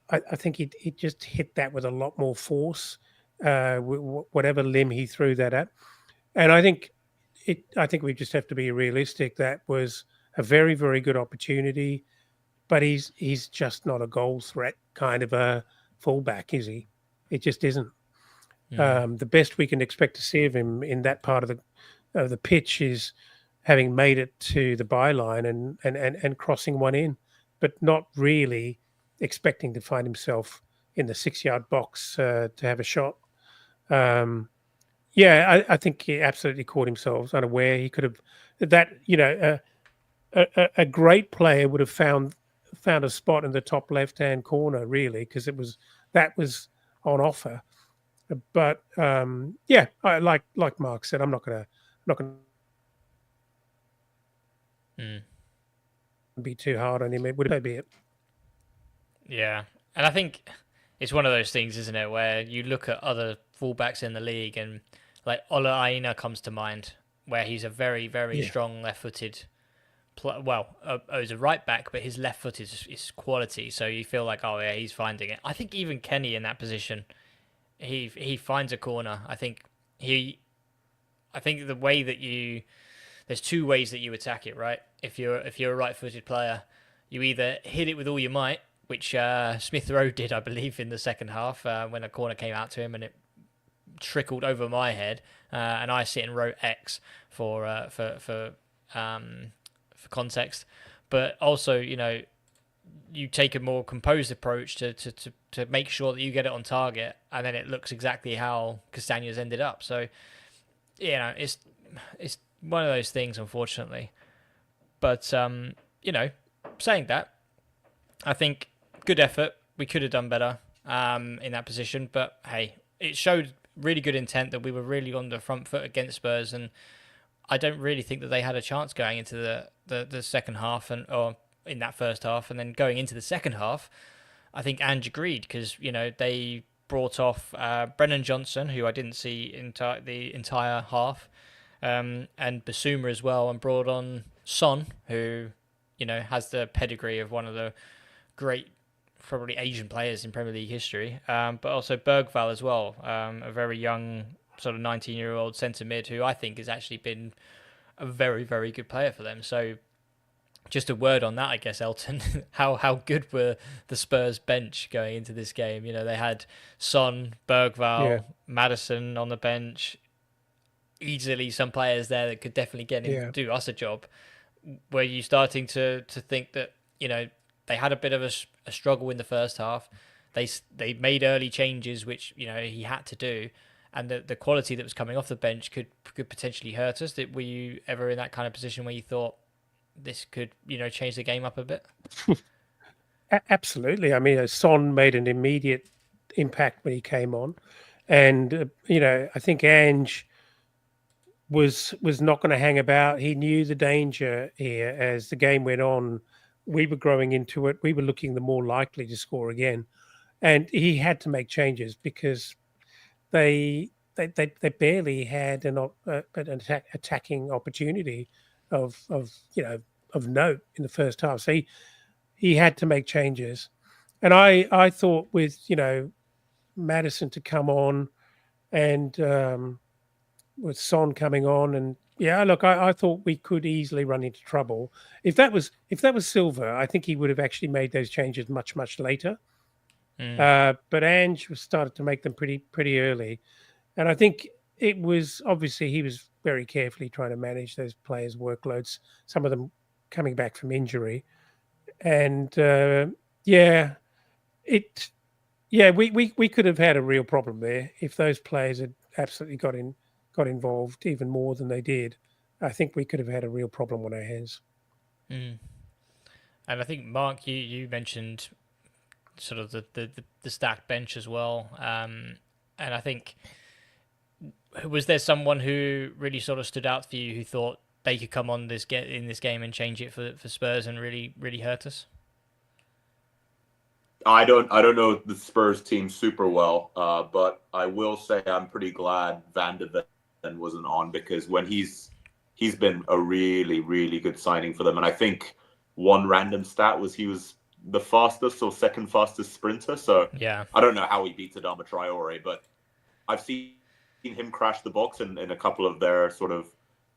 I think he'd just hit that with a lot more force, whatever limb he threw that at. And I think we just have to be realistic. That was a very, very good opportunity, but he's just not a goal threat kind of a fullback, is he? It just isn't. The best we can expect to see of him in that part of the pitch is having made it to the byline and crossing one in, but not really expecting to find himself in the 6-yard box to have a shot. Yeah, I think he absolutely caught himself unaware. He could have that. A great player would have found a spot in the top left-hand corner, really, because that was on offer. But yeah, like Mark said, I'm not gonna Mm. be too hard on him. It would so be it. Yeah, and I think it's one of those things, isn't it, where you look at other fullbacks in the league, and like Ola Aina comes to mind, where he's a very, very Yeah, strong left-footed. He's a right back, but his left foot is quality. So you feel like, oh yeah, he's finding it. I think even Kenny in that position, he finds a corner. I think the way that there's two ways that you attack it, right? If you're a right-footed player, you either hit it with all your might, which Smith Rowe did, I believe, in the second half when a corner came out to him and it trickled over my head, and I sit in row X for context. But also, you take a more composed approach to make sure that you get it on target, and then it looks exactly how Castagna's ended up. So, it's one of those things, unfortunately. But saying that, I think good effort. We could have done better in that position, but hey, it showed really good intent that we were really on the front foot against Spurs, and I don't really think that they had a chance going into the second half or in that first half, and then going into the second half, I think Ange agreed because they brought off Brennan Johnson, who I didn't see the entire half, and Basuma as well, and brought on Son, who has the pedigree of one of the great probably Asian players in Premier League history, but also Bergvall as well, a very young sort of 19-year-old centre mid who I think has actually been a very, very good player for them. So just a word on that, I guess, Elton. How good were the Spurs bench going into this game? They had Son, Bergvall, Maddison on the bench. Easily some players there that could definitely get in do us a job. Were you starting to think that, they had a bit of a struggle in the first half? They made early changes, which, he had to do. And the quality that was coming off the bench could potentially hurt us. Were you ever in that kind of position where you thought this could, change the game up a bit? Absolutely. I mean, Son made an immediate impact when he came on, and I think Ange was not going to hang about. He knew the danger here. As the game went on, we were growing into it. We were looking the more likely to score again, and he had to make changes because they barely had an attacking opportunity of note in the first half. So he had to make changes, and I thought with Maddison to come on and with Son coming on, and look, I thought we could easily run into trouble. If that was Silva, I think he would have actually made those changes much later. But Ange started to make them pretty early, and I think it was obviously he was very carefully trying to manage those players' workloads. Some of them coming back from injury, and we could have had a real problem there if those players had absolutely got involved even more than they did. I think we could have had a real problem on our hands. And I think Mark, you mentioned sort of the stacked bench as well, and I think, was there someone who really sort of stood out for you who thought they could come on in this game and change it for Spurs and really hurt us? I don't know the Spurs team super well, but I will say I'm pretty glad Van de Ven wasn't on, because when he's been a really good signing for them, and I think one random stat was he was the fastest or second fastest sprinter. So yeah, I don't know how he beats Adama Traore, but I've seen him crash the box in a couple of their sort of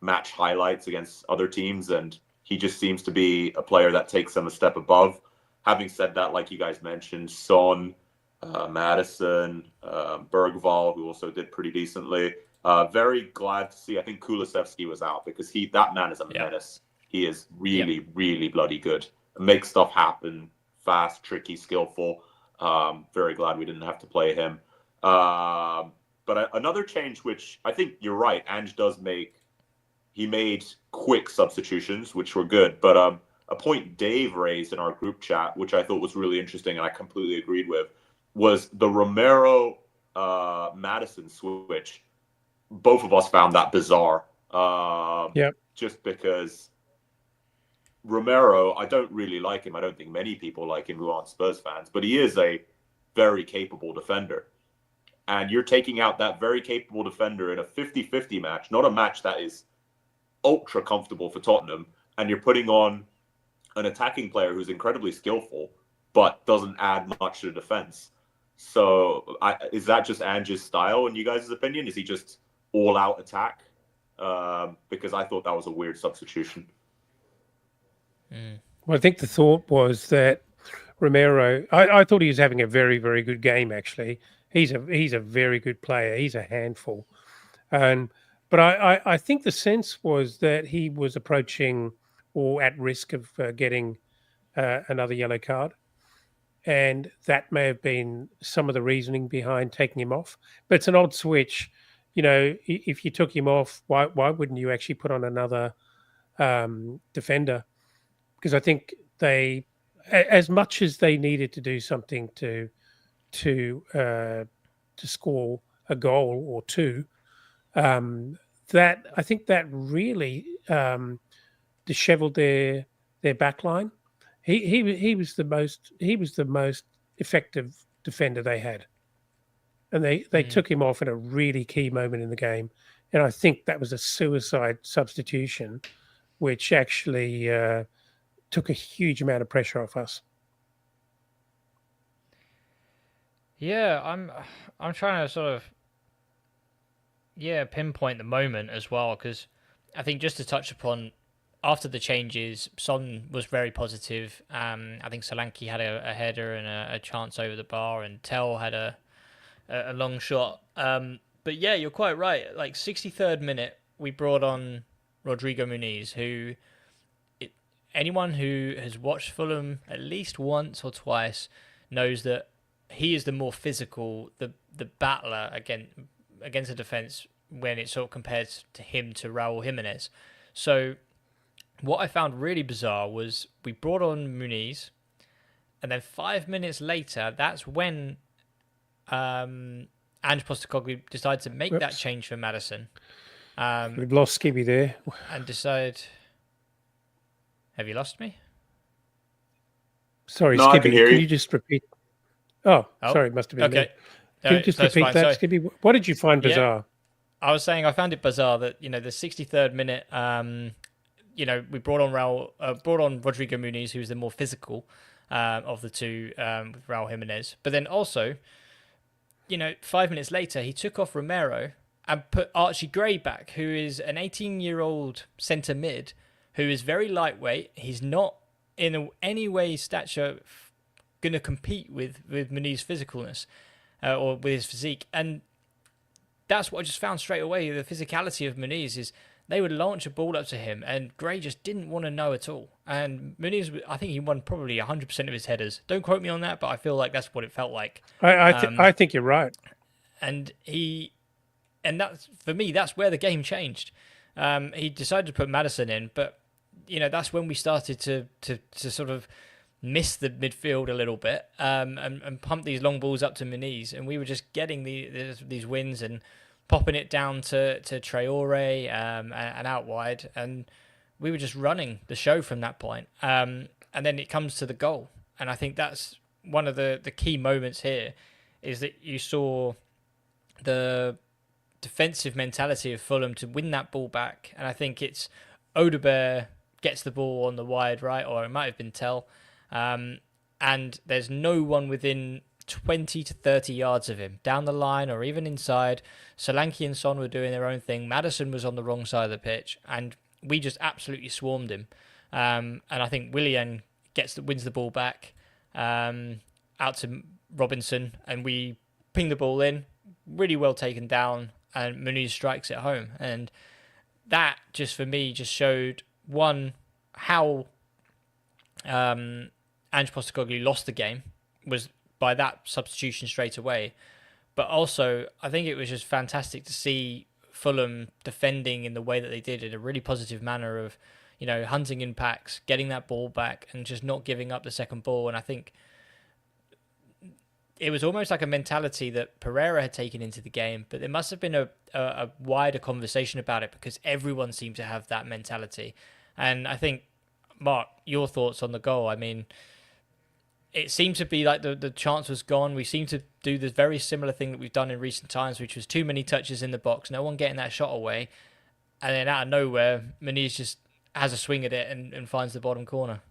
match highlights against other teams, and he just seems to be a player that takes them a step above. Having said that, like you guys mentioned, Son, Maddison, Bergvall, who also did pretty decently. Very glad to see. I think Kulusevski was out because that man is a menace. He is really bloody good. Makes stuff happen, fast, tricky, skillful. Very glad we didn't have to play him. But another change, which I think you're right, Ange does make. He made quick substitutions, which were good. But a point Dave raised in our group chat, which I thought was really interesting, and I completely agreed with, was the Romero Madison switch. Both of us found that bizarre. Just because Romero, I don't really like him. I don't think many people like him who aren't Spurs fans, but he is a very capable defender. And you're taking out that very capable defender in a 50-50 match, not a match that is ultra comfortable for Tottenham, and you're putting on an attacking player who's incredibly skillful, but doesn't add much to the defense. So is that just Ange's style, in you guys' opinion? Is he just all-out attack? Because I thought that was a weird substitution. Well, I think the thought was that Romero, I thought he was having a very, very good game, actually. He's a very good player. He's a handful. But I think the sense was that he was approaching or at risk of getting another yellow card. And that may have been some of the reasoning behind taking him off. But it's an odd switch. You know, if you took him off, why wouldn't you actually put on another defender? Because I think they, as much as they needed to do something to score a goal or two, that I think that really dishevelled their back line. He was the most effective defender they had, and they took him off at a really key moment in the game, and I think that was a suicide substitution, which actually took a huge amount of pressure off us. Yeah, I'm trying to sort of pinpoint the moment as well, because I think just to touch upon, after the changes, Son was very positive. I think Solanke had a header and a chance over the bar, and Tell had a long shot. But yeah, you're quite right. Like 63rd minute, we brought on Rodrigo Muniz, who anyone who has watched Fulham at least once or twice knows that he is the more physical, the battler against the defence when it sort of compares to him to Raul Jimenez. So what I found really bizarre was we brought on Muniz, and then 5 minutes later, that's when Ange Postecoglou decided to make that change for Maddison. We've lost Skibby there. And decide... Have you lost me? Sorry, no, Skibby. I can hear you. You just repeat? Oh, sorry, it must have been me. Can you just repeat that, Skibby? What did you find bizarre? I was saying I found it bizarre that, the 63rd minute, we brought on Rodrigo Muniz, who was the more physical of the two, with Raul Jimenez. But then also, 5 minutes later, he took off Romero and put Archie Gray back, who is an 18-year-old centre mid, who is very lightweight. He's not in any way stature going to compete with Muniz's physicalness or with his physique. And that's what I just found straight away. The physicality of Muniz is they would launch a ball up to him, and Gray just didn't want to know at all. And Muniz, I think he won probably 100% of his headers. Don't quote me on that, but I feel like that's what it felt like. I think you're right. And that's, for me, that's where the game changed. He decided to put Maddison in, but that's when we started to sort of miss the midfield a little bit, and pump these long balls up to Muniz, and we were just getting these wins and popping it down to Traore and out wide, and we were just running the show from that point. And then it comes to the goal, and I think that's one of the key moments here, is that you saw the defensive mentality of Fulham to win that ball back, and I think it's Odegaard gets the ball on the wide right, or it might have been Tell, and there's no one within 20 to 30 yards of him, down the line or even inside. Solanke and Son were doing their own thing. Maddison was on the wrong side of the pitch, and we just absolutely swarmed him. And I think Willian wins the ball back out to Robinson, and we ping the ball in, really well taken down, and Muniz strikes it home. And that just, for me, just showed, one, how Ange Postecoglou lost the game, was by that substitution straight away. But also, I think it was just fantastic to see Fulham defending in the way that they did, in a really positive manner of, hunting in packs, getting that ball back, and just not giving up the second ball. And I think it was almost like a mentality that Pereira had taken into the game, but there must have been a wider conversation about it, because everyone seemed to have that mentality. And I think, Mark, your thoughts on the goal? I mean, it seemed to be like the chance was gone. We seemed to do this very similar thing that we've done in recent times, which was too many touches in the box, no one getting that shot away, and then out of nowhere, Muniz just has a swing at it and finds the bottom corner.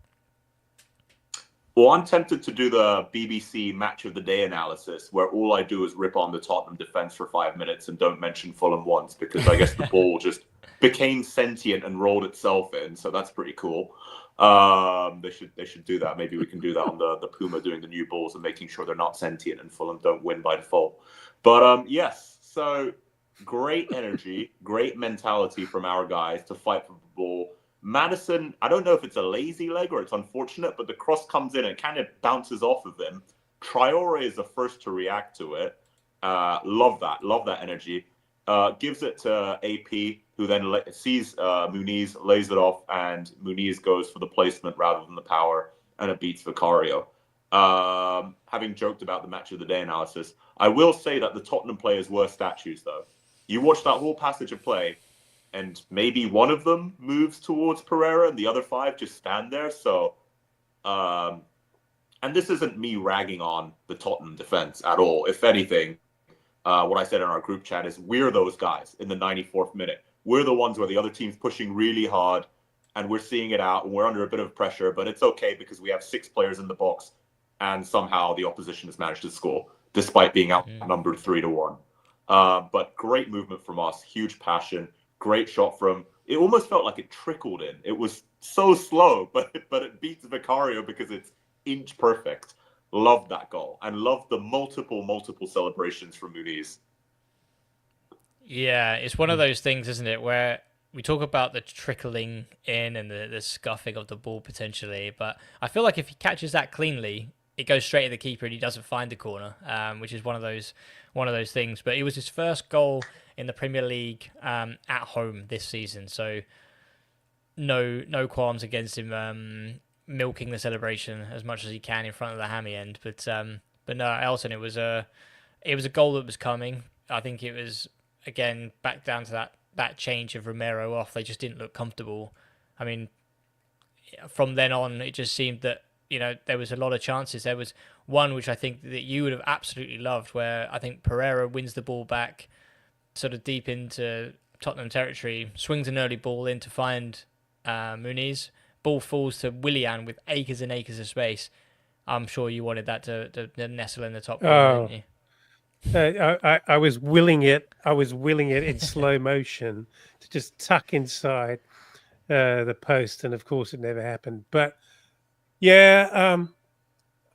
Well, I'm tempted to do the BBC Match of the Day analysis, where all I do is rip on the Tottenham defence for 5 minutes and don't mention Fulham once, because I guess the ball just became sentient and rolled itself in. So that's pretty cool. They should do that. Maybe we can do that on the Puma doing the new balls and making sure they're not sentient and Fulham don't win by default. But yes, so great energy, great mentality from our guys to fight for the ball. Madison, I don't know if it's a lazy leg or it's unfortunate, but the cross comes in and kind of bounces off of him. Traore is the first to react to it. Love that energy. Gives it to AP, who then sees Muniz, lays it off, and Muniz goes for the placement rather than the power, and it beats Vicario. Having joked about the Match of the Day analysis, I will say that the Tottenham players were statues, though. You watch that whole passage of play, and maybe one of them moves towards Pereira and the other 5 just stand there. So, and this isn't me ragging on the Tottenham defense at all. If anything, what I said in our group chat is we're those guys in the 94th minute. We're the ones where the other team's pushing really hard and we're seeing it out and we're under a bit of pressure, but it's okay because we have 6 players in the box and somehow the opposition has managed to score despite being outnumbered 3-1. But great movement from us, huge passion. Great shot from. It almost felt like it trickled in. It was so slow, but it beats Vicario because it's inch perfect. Loved that goal and loved the multiple celebrations from Muniz. Yeah, it's one of those things, isn't it, where we talk about the trickling in and the scuffing of the ball potentially, but I feel like if he catches that cleanly, it goes straight at the keeper and he doesn't find the corner, which is one of those things. But it was his first goal in the Premier League at home this season, so no qualms against him milking the celebration as much as he can in front of the hammy end. But no, Elton, it was a goal that was coming. I think it was again back down to that change of Romero off. They just didn't look comfortable. I mean, from then on, it just seemed that there was a lot of chances. There was one which I think that you would have absolutely loved, where I think Pereira wins the ball back sort of deep into Tottenham territory, swings an early ball in to find Muniz. Ball falls to Willian with acres and acres of space. I'm sure you wanted that to nestle in the top corner, didn't you? I was willing it. I was willing it in slow motion to just tuck inside the post, and of course it never happened. But yeah,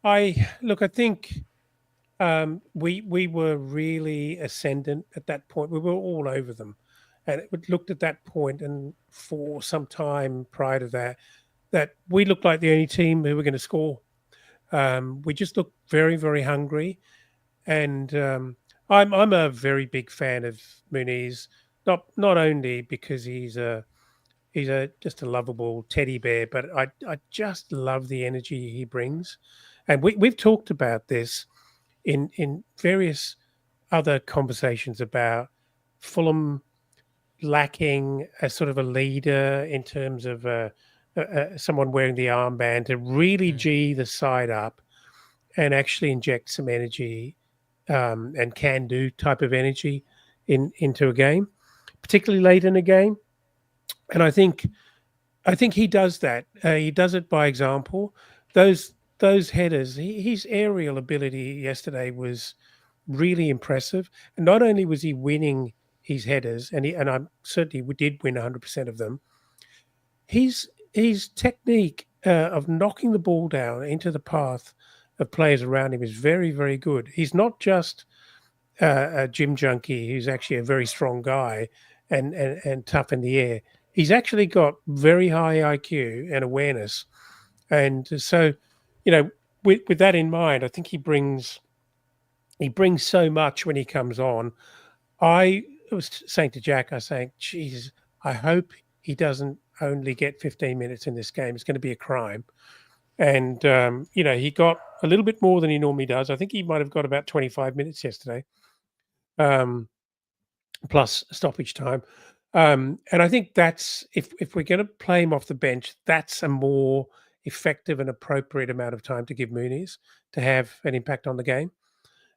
I think we were really ascendant at that point. We were all over them, and it looked at that point, and for some time prior to that we looked like the only team who were going to score. We just looked very, very hungry, and I'm a very big fan of Muniz. Not only because he's just a lovable teddy bear, but I just love the energy he brings, and we've talked about this in various other conversations about Fulham lacking a sort of a leader in terms of someone wearing the armband to really G the side up and actually inject some energy and can do type of energy into a game, particularly late in a game. And I think he does that. He does it by example. Those headers, his aerial ability yesterday was really impressive. And not only was he winning his headers, and I certainly did win 100% of them. His technique of knocking the ball down into the path of players around him is very, very good. He's not just a gym junkie who's actually a very strong guy and tough in the air. He's actually got very high IQ and awareness. And so, with that in mind, I think he brings so much when he comes on. I was saying to Jack, I was saying, "Jesus, I hope he doesn't only get 15 minutes in this game. It's going to be a crime." And he got a little bit more than he normally does. I think he might have got about 25 minutes yesterday, plus stoppage time. And I think that's if we're going to play him off the bench, that's a more effective and appropriate amount of time to give Muniz to have an impact on the game.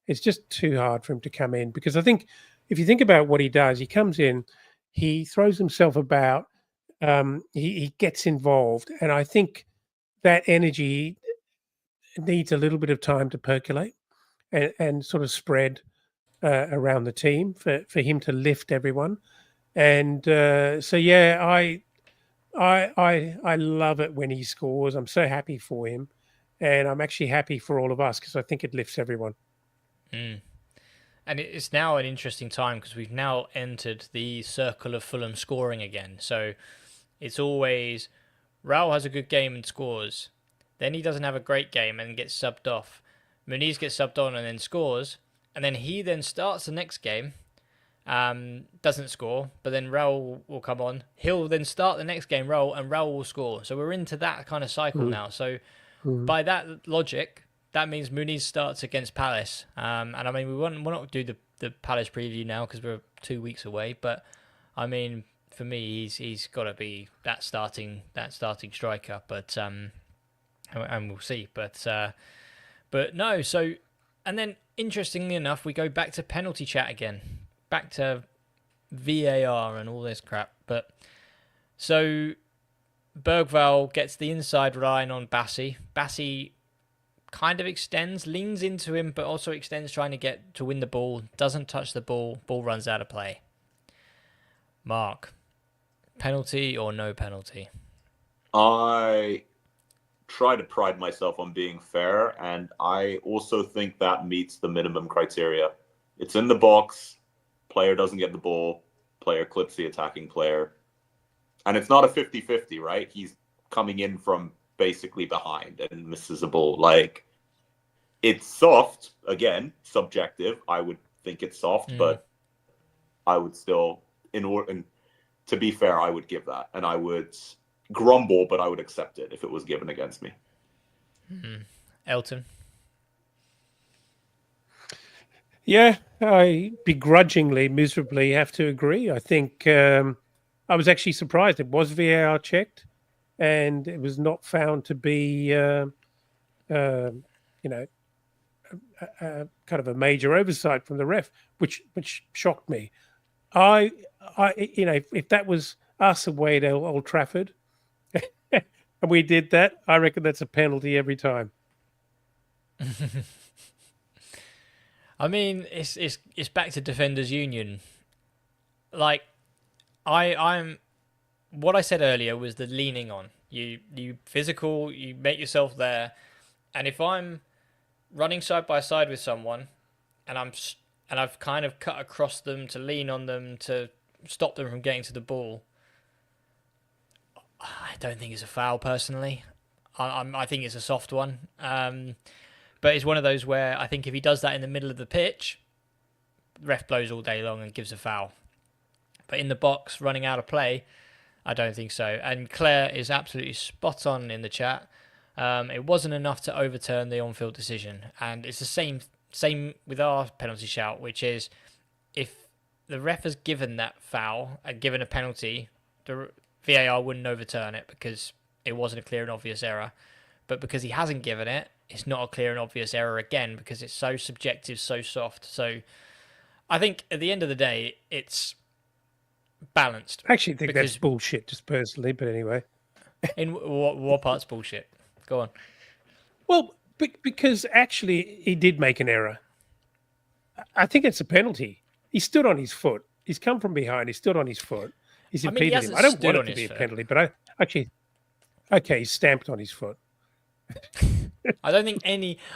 It's just too hard for him to come in because I think if you think about what he does, he comes in, he throws himself about, he gets involved, and I think that energy needs a little bit of time to percolate and sort of spread around the team for him to lift everyone. And so yeah, I love it when he scores. I'm so happy for him, and I'm actually happy for all of us because I think it lifts everyone. Mm. And it's now an interesting time because we've now entered the circle of Fulham scoring again. So it's always Raul has a good game and scores. Then he doesn't have a great game and gets subbed off. Muniz gets subbed on and then scores. And then he then starts the next game, doesn't score, but then Raul will come on. He'll then start the next game, and Raul will score. So we're into that kind of cycle now. So by that logic, that means Muniz starts against Palace. And I mean, we'll not do the Palace preview now because we're 2 weeks away. But I mean, for me, he's got to be that starting striker. But and we'll see. But no. So and then interestingly enough, we go back to penalty chat again, back to VAR and all this crap. But so Bergvall gets the inside line on Bassi. Bassi kind of extends, leans into him, but also extends trying to get to win the ball. Doesn't touch the ball. Ball runs out of play. Mark, penalty or no penalty? I try to pride myself on being fair, and I also think that meets the minimum criteria. It's in the box. Player doesn't get the ball. Player clips the attacking player. And it's not a 50-50, right? He's coming in from basically behind and misses a ball. Like, it's soft, again, subjective. I would think it's soft, but I would still, and to be fair, I would give that. And I would grumble, but I would accept it if it was given against me. Elton? Yeah, I begrudgingly, miserably have to agree. I think I was actually surprised. It was VAR checked, and it was not found to be, kind of a major oversight from the ref, which shocked me. If that was us away at Old Trafford, and we did that, I reckon that's a penalty every time. I mean, it's back to defenders union. Like, I'm what I said earlier was the leaning on. You physical, you make yourself there, and if I'm running side by side with someone, and I've kind of cut across them to lean on them to stop them from getting to the ball, I don't think it's a foul personally. I think it's a soft one. But it's one of those where I think if he does that in the middle of the pitch, ref blows all day long and gives a foul. But in the box, running out of play, I don't think so. And Claire is absolutely spot on in the chat. It wasn't enough to overturn the on-field decision. And it's the same with our penalty shout, which is if the ref has given that foul and given a penalty, the VAR wouldn't overturn it because it wasn't a clear and obvious error. But because he hasn't given it, it's not a clear and obvious error again because it's so subjective, so soft. So I think at the end of the day, it's balanced. I actually think that's bullshit, just personally, but anyway. In what part's bullshit? Go on. Well, because actually he did make an error. I think it's a penalty. He stood on his foot. He's come from behind. He stood on his foot. He's impeded him. I don't want it to be a penalty, but he stamped on his foot. I don't think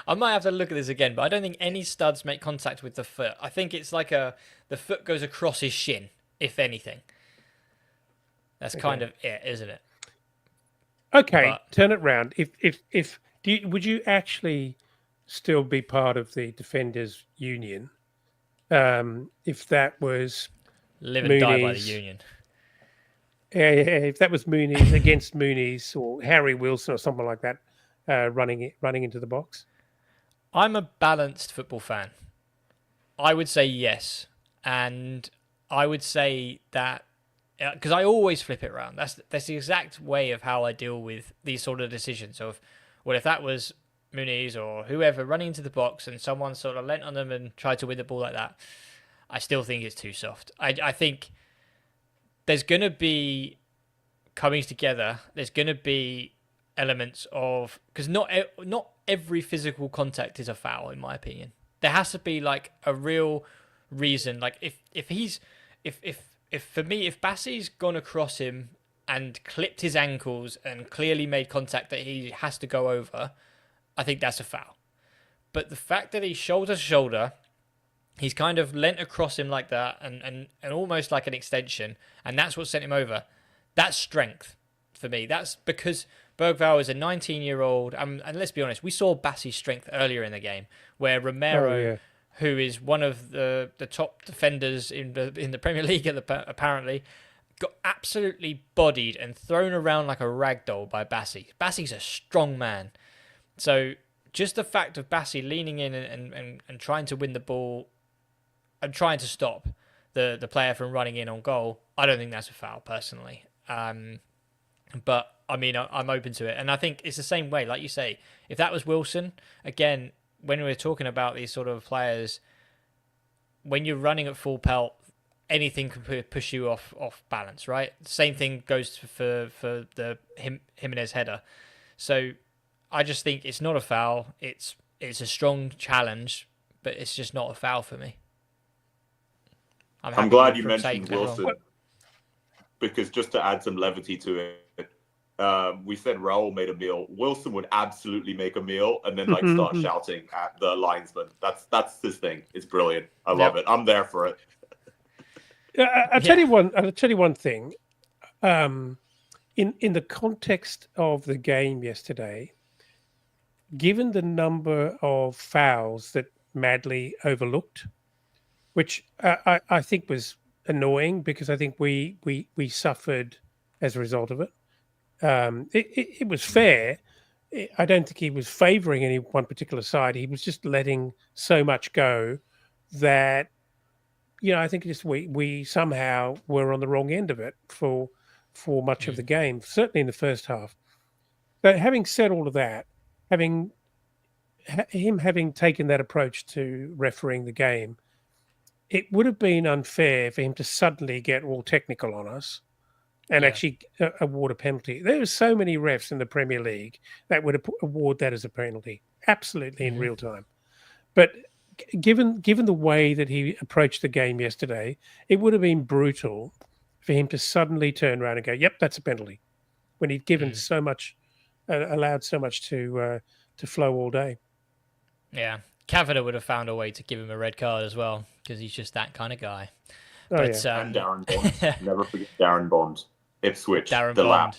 I might have to look at this again, but I don't think any studs make contact with the foot. I think it's like the foot goes across his shin, if anything. That's kind of it, isn't it? Okay, turn it round. If Would you actually still be part of the defenders union if that was Live and die by the Mooney's? union. If that was Mooney's against Mooney's or Harry Wilson or something like that, running into the box. I'm a balanced football fan. I would say yes, and I would say that because I always flip it around. That's the exact way of how I deal with these sort of decisions. Of well, if that was Muniz or whoever running into the box and someone sort of leant on them and tried to win the ball like that, I still think it's too soft. I think there's going to be comings together. There's going to be elements of because not every physical contact is a foul in my opinion. There has to be like a real reason. Like if for me, if Bassey's gone across him and clipped his ankles and clearly made contact that he has to go over, I think that's a foul. But the fact that he's shoulder to shoulder, he's kind of leant across him like that and almost like an extension, and that's what sent him over. That's strength for me. That's because Bergvall is a 19-year-old, and let's be honest, we saw Bassey's strength earlier in the game, where Romero, who is one of the top defenders in the Premier League apparently, got absolutely bodied and thrown around like a rag doll by Bassey. Bassey's a strong man. So just the fact of Bassey leaning in and trying to win the ball and trying to stop the player from running in on goal, I don't think that's a foul personally. But I mean, I'm open to it. And I think it's the same way, like you say, if that was Wilson, again, when we're talking about these sort of players, when you're running at full pelt, anything can push you off balance, right? Same thing goes for the Jimenez header. So I just think it's not a foul. It's a strong challenge, but it's just not a foul for me. I'm glad you mentioned Wilson because just to add some levity to it, we said Raul made a meal. Wilson would absolutely make a meal and then like start shouting at the linesman. That's his thing. It's brilliant. I love it. I'm there for it. I'll tell you one thing. In the context of the game yesterday, given the number of fouls that Madley overlooked, which I think was annoying because I think we suffered as a result of it. It was fair. I don't think he was favouring any one particular side. He was just letting so much go that, I think just we somehow were on the wrong end of it for much of the game, certainly in the first half. But having said all of that, having taken that approach to refereeing the game, it would have been unfair for him to suddenly get all technical on us and actually award a penalty. There are so many refs in the Premier League that would award that as a penalty, absolutely in real time. But given the way that he approached the game yesterday, it would have been brutal for him to suddenly turn around and go, "Yep, that's a penalty," when he'd given so much, allowed so much to flow all day. Yeah, Cavada would have found a way to give him a red card as well because he's just that kind of guy. And Darren Bond. Never forget Darren Bond. Ipswich. Darren the Bond. lap.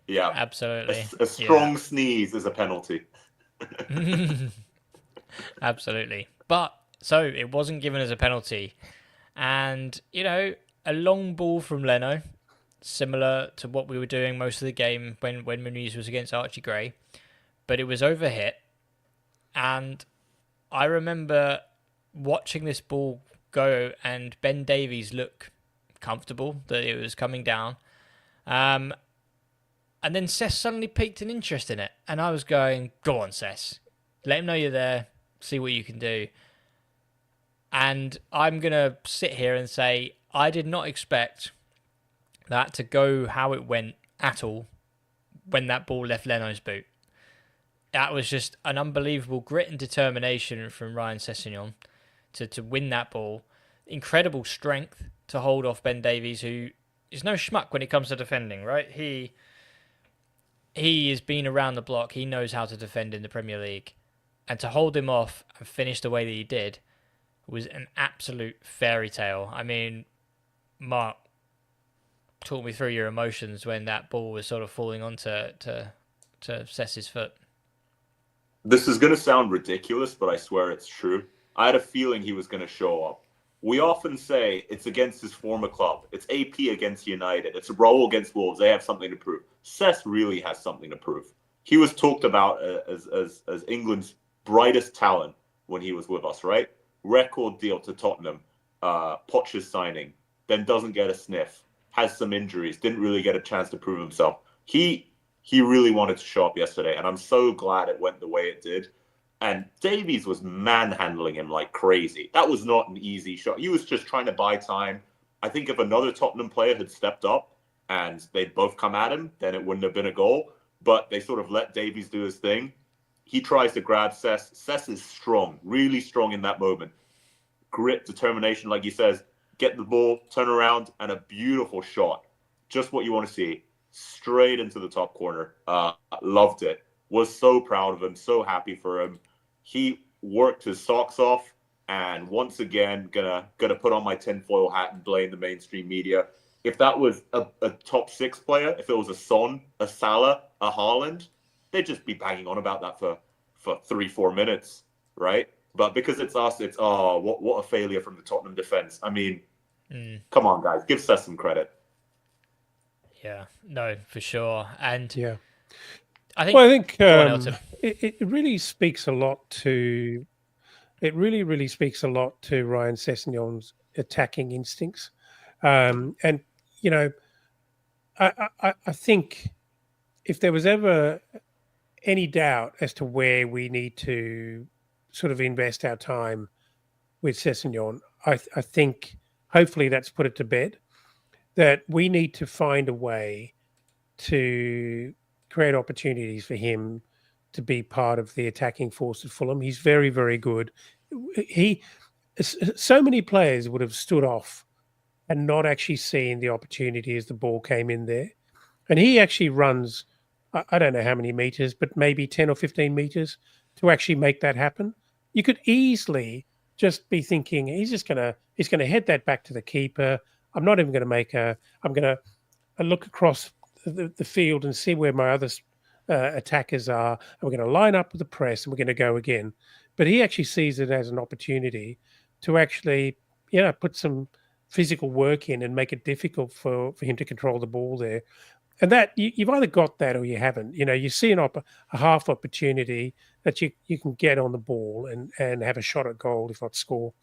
Yeah. Absolutely. A strong sneeze is a penalty. Absolutely. But, so, it wasn't given as a penalty. And, a long ball from Leno, similar to what we were doing most of the game when Muniz was against Archie Gray. But it was overhit. And I remember watching this ball go and Ben Davies look comfortable that it was coming down. And then Sess suddenly piqued an interest in it. And I was going, go on, Sess. Let him know you're there. See what you can do. And I'm going to sit here and say, I did not expect that to go how it went at all when that ball left Leno's boot. That was just an unbelievable grit and determination from Ryan Sessegnon to win that ball. Incredible strength to hold off Ben Davies, who is no schmuck when it comes to defending, right? He has been around the block. He knows how to defend in the Premier League. And to hold him off and finish the way that he did was an absolute fairy tale. I mean, Mark, talk me through your emotions when that ball was sort of falling onto Sess's foot. This is going to sound ridiculous, but I swear it's true. I had a feeling he was going to show up. We often say it's against his former club. It's AP against United. It's Raul against Wolves. They have something to prove. Sess really has something to prove. He was talked about as England's brightest talent when he was with us, right? Record deal to Tottenham. Poch's signing. Then doesn't get a sniff. Has some injuries. Didn't really get a chance to prove himself. He really wanted to show up yesterday, and I'm so glad it went the way it did. And Davies was manhandling him like crazy. That was not an easy shot. He was just trying to buy time. I think if another Tottenham player had stepped up and they'd both come at him, then it wouldn't have been a goal. But they sort of let Davies do his thing. He tries to grab Sess. Sess is strong, really strong in that moment. Grit, determination, like he says, get the ball, turn around, and a beautiful shot. Just what you want to see. Straight into the top corner. Loved it. Was so proud of him, so happy for him. He worked his socks off, and once again, gonna put on my tinfoil hat and blame the mainstream media. If that was a top six player, if it was a Son, a Salah, a Haaland, they'd just be banging on about that for 3-4 minutes, right? But because it's us, it's what a failure from the Tottenham defense. I mean, come on, guys, give Sess some credit. Yeah, no, for sure. And Yeah. I think, Well, I think Elton. it really speaks a lot to. It really speaks a lot to Ryan Sessegnon's attacking instincts, and you know, I think if there was ever any doubt as to where we need to sort of invest our time with Sessegnon, I think hopefully that's put it to bed. That we need to find a way to create opportunities for him to be part of the attacking force at Fulham. He's very, very good. So many players would have stood off and not actually seen the opportunity as the ball came in there. And he actually runs, I don't know how many meters, but maybe 10 or 15 meters to actually make that happen. You could easily just be thinking he's going to head that back to the keeper. I'm not even going to I'm going to look across the field and see where my other attackers are. And we're going to line up with the press and we're going to go again. But he actually sees it as an opportunity to actually, put some physical work in and make it difficult for him to control the ball there. And that you've either got that or you haven't. You see a half opportunity that you can get on the ball and have a shot at goal, if not score.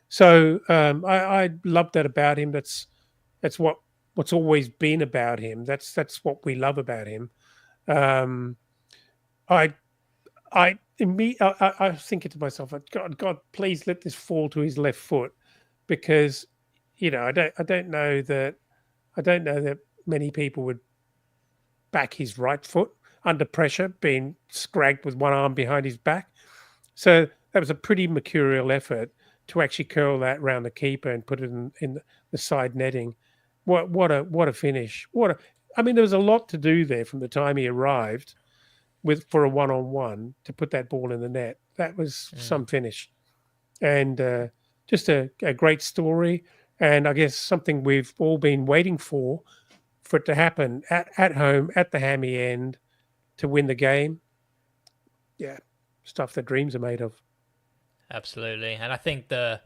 So I love that about him. That's what's always been about him. That's what we love about him. I thinking to myself, God, please let this fall to his left foot, because I don't know that many people would back his right foot under pressure, being scragged with one arm behind his back. So that was a pretty mercurial effort to actually curl that round the keeper and put it in the side netting. What a finish! There was a lot to do there from the time he arrived for a one-on-one to put that ball in the net. That was some finish, and just a great story. And I guess something we've all been waiting for it to happen at home at the hammy end to win the game. Yeah, stuff that dreams are made of. Absolutely. And I think the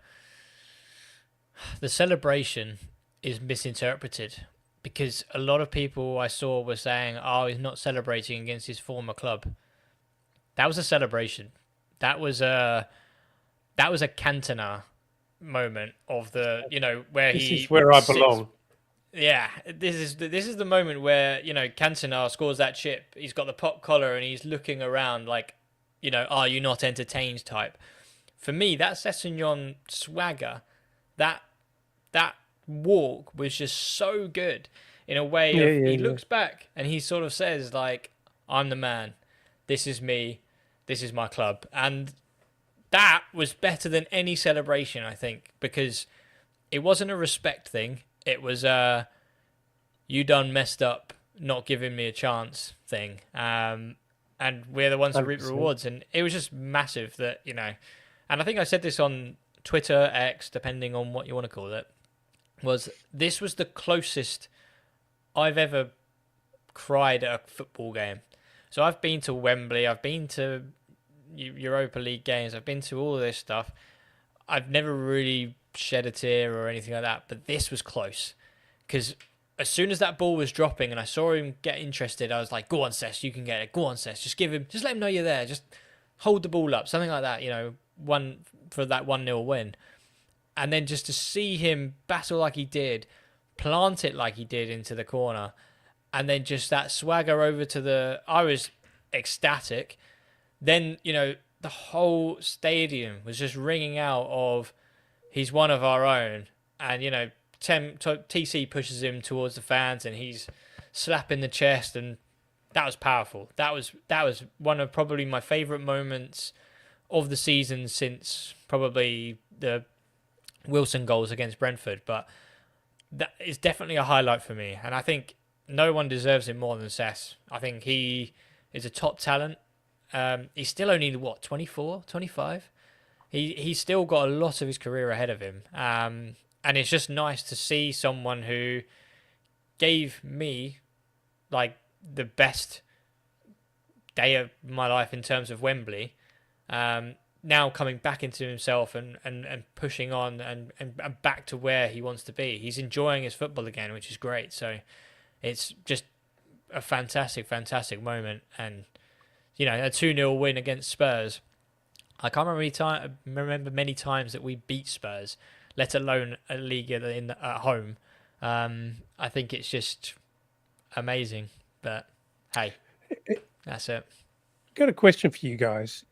celebration is misinterpreted, because a lot of people I saw were saying, "Oh, he's not celebrating against his former club." That was a celebration. That was a Cantona moment of the where this he is where I sits. belong. Yeah, this is the moment where Cantona scores that chip. He's got the pop collar and he's looking around like, are you not entertained type. For me, that Sessegnon swagger, that walk was just so good in a way. He looks back and he sort of says like, "I'm the man. This is me. This is my club." And that was better than any celebration, I think, because it wasn't a respect thing. It was you done messed up, not giving me a chance thing. And we're the ones who reap rewards. And it was just massive that, and I think I said this on Twitter, X, depending on what you want to call it, this was the closest I've ever cried at a football game. So I've been to Wembley, I've been to Europa League games. I've been to all of this stuff. I've never really shed a tear or anything like that, but this was close. Because as soon as that ball was dropping and I saw him get interested, I was like, go on, Sess, you can get it. Go on, Sess. Just let him know you're there. Just hold the ball up. Something like that, one for that 1-0 win. And then just to see him battle like he did, plant it like he did into the corner, and then just that swagger over to I was ecstatic. Then, the whole stadium was just ringing out of, he's one of our own. And, TC pushes him towards the fans and he's slapping the chest, and that was powerful. That was one of probably my favourite moments of the season since probably the Wilson goals against Brentford. But that is definitely a highlight for me, and I think no one deserves it more than Sess. I think he is a top talent. He's still only, 24, 25? He's still got a lot of his career ahead of him. And it's just nice to see someone who gave me, like, the best day of my life in terms of Wembley, now coming back into himself and pushing on and back to where he wants to be. He's enjoying his football again, which is great. So it's just a fantastic, fantastic moment. And, a 2-0 win against Spurs. I can't remember many times that we beat Spurs, let alone a league at home. I think it's just amazing. But hey, that's it. Got a question for you guys.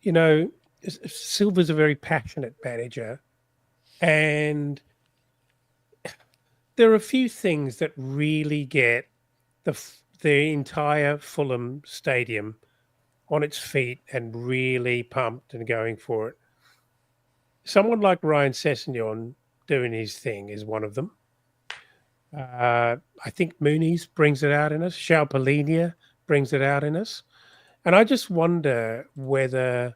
Silva's a very passionate manager, and there are a few things that really get the entire Fulham stadium on its feet and really pumped and going for it. Someone like Ryan Sessegnon doing his thing is one of them. I think Muniz brings it out in us. João Palhinha brings it out in us. And I just wonder whether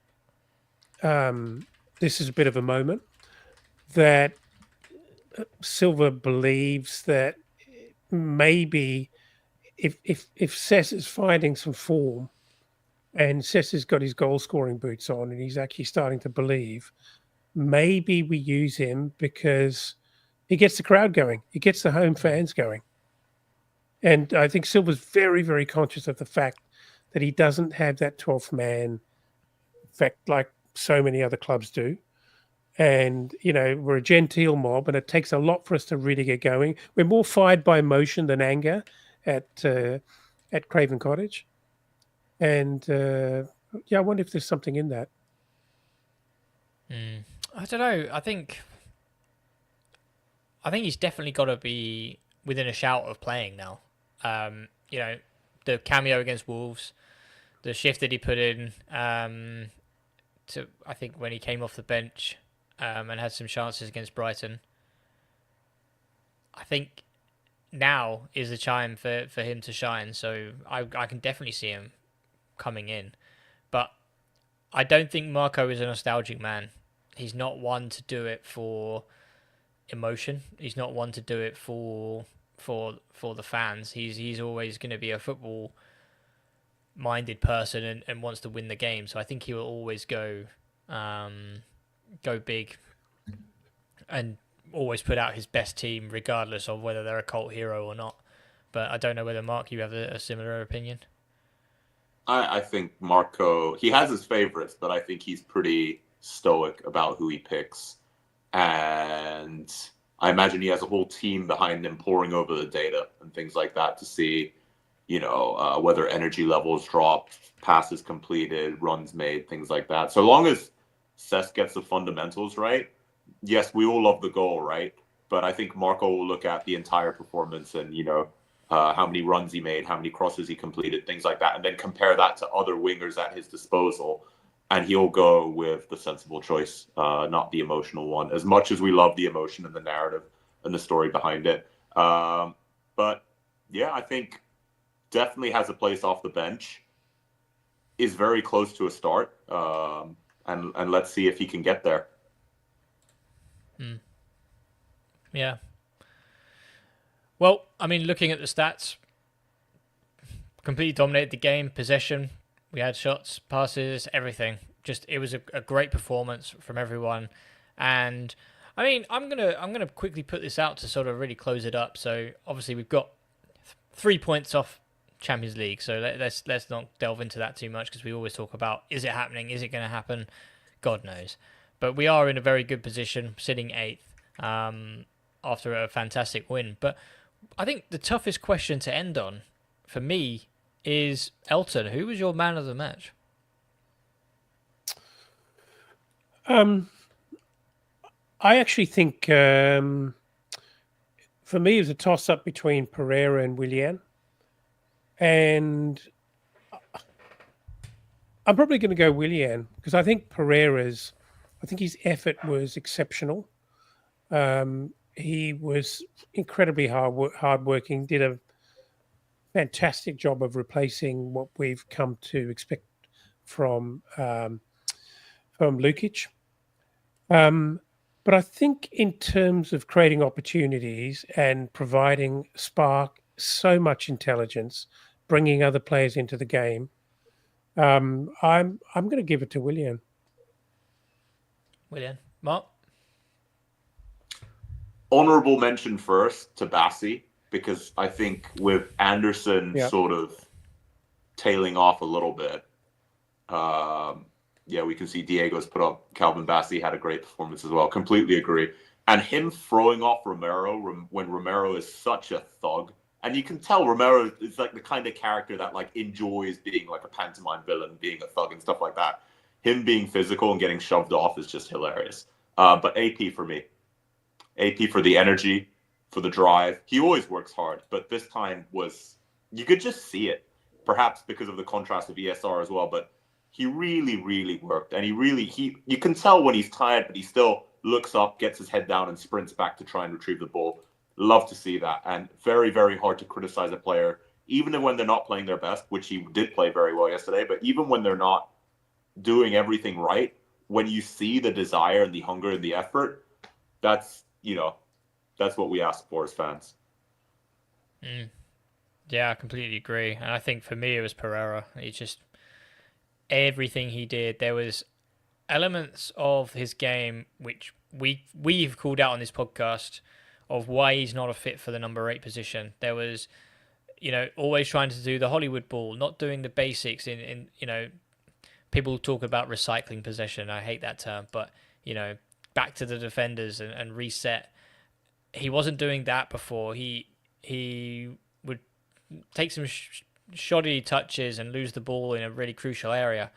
this is a bit of a moment that Silva believes that maybe if Sess is finding some form and Sess has got his goal-scoring boots on and he's actually starting to believe, maybe we use him because he gets the crowd going. He gets the home fans going. And I think Silva's very, very conscious of the fact that he doesn't have that 12th man effect like so many other clubs do. And, we're a genteel mob and it takes a lot for us to really get going. We're more fired by emotion than anger at Craven Cottage. And, I wonder if there's something in that. I don't know. I think he's definitely got to be within a shout of playing now. The cameo against Wolves, the shift that he put in, I think when he came off the bench and had some chances against Brighton. I think now is the time for him to shine. So I can definitely see him coming in. But I don't think Marco is a nostalgic man. He's not one to do it for emotion. He's not one to do it for the fans. He's always going to be a football minded person and wants to win the game. So I think he will always go big and always put out his best team regardless of whether they're a cult hero or not. But I don't know whether, Mark, you have a similar opinion. I think Marco, he has his favorites, but I think he's pretty stoic about who he picks. And I imagine he has a whole team behind him poring over the data and things like that to see, whether energy levels drop, passes completed, runs made, things like that. So long as Sess gets the fundamentals right, yes, we all love the goal, right? But I think Marco will look at the entire performance and, how many runs he made, how many crosses he completed, things like that, and then compare that to other wingers at his disposal. And he'll go with the sensible choice, not the emotional one, as much as we love the emotion and the narrative and the story behind it. But yeah, I think definitely has a place off the bench, is very close to a start. And let's see if he can get there. Yeah. Well, I mean, looking at the stats, completely dominated the game, possession. We had shots, passes, everything. Just it was a great performance from everyone, and I mean I'm gonna quickly put this out to sort of really close it up. So obviously we've got 3 points off Champions League, so let's not delve into that too much because we always talk about is it happening, is it going to happen? God knows, but we are in a very good position, sitting eighth after a fantastic win. But I think the toughest question to end on for me is Elton. Who was your man of the match? I actually think for me it was a toss up between Pereira and Willian, and I'm probably going to go Willian because I think his effort was exceptional. He was incredibly hardworking, did a fantastic job of replacing what we've come to expect from Lukic. But I think in terms of creating opportunities and providing spark, so much intelligence, bringing other players into the game, I'm going to give it to Willian. Mark? Honorable mention first to Bassi, because I think with Anderson sort of tailing off a little bit, we can see Diego's put up Calvin Bassi had a great performance as well. Completely agree. And him throwing off Romero when Romero is such a thug. And you can tell Romero is like the kind of character that like enjoys being like a pantomime villain, being a thug and stuff like that. Him being physical and getting shoved off is just hilarious. But AP for me. AP for the energy, for the drive. He always works hard, but this time you could just see it. Perhaps because of the contrast of ESR as well, but he really, really worked. And you can tell when he's tired, but he still looks up, gets his head down and sprints back to try and retrieve the ball. Love to see that. And very, very hard to criticize a player, even when they're not playing their best, which he did play very well yesterday. But even when they're not doing everything right, when you see the desire and the hunger and the effort, that's what we ask for as fans. Yeah, I completely agree. And I think for me, it was Pereira. He just, everything he did, there was elements of his game which we've called out on this podcast of why he's not a fit for the number 8 position. There was, always trying to do the Hollywood ball, not doing the basics in people talk about recycling possession. I hate that term, but, back to the defenders and reset. He wasn't doing that before. He would take some shoddy touches and lose the ball in a really crucial area.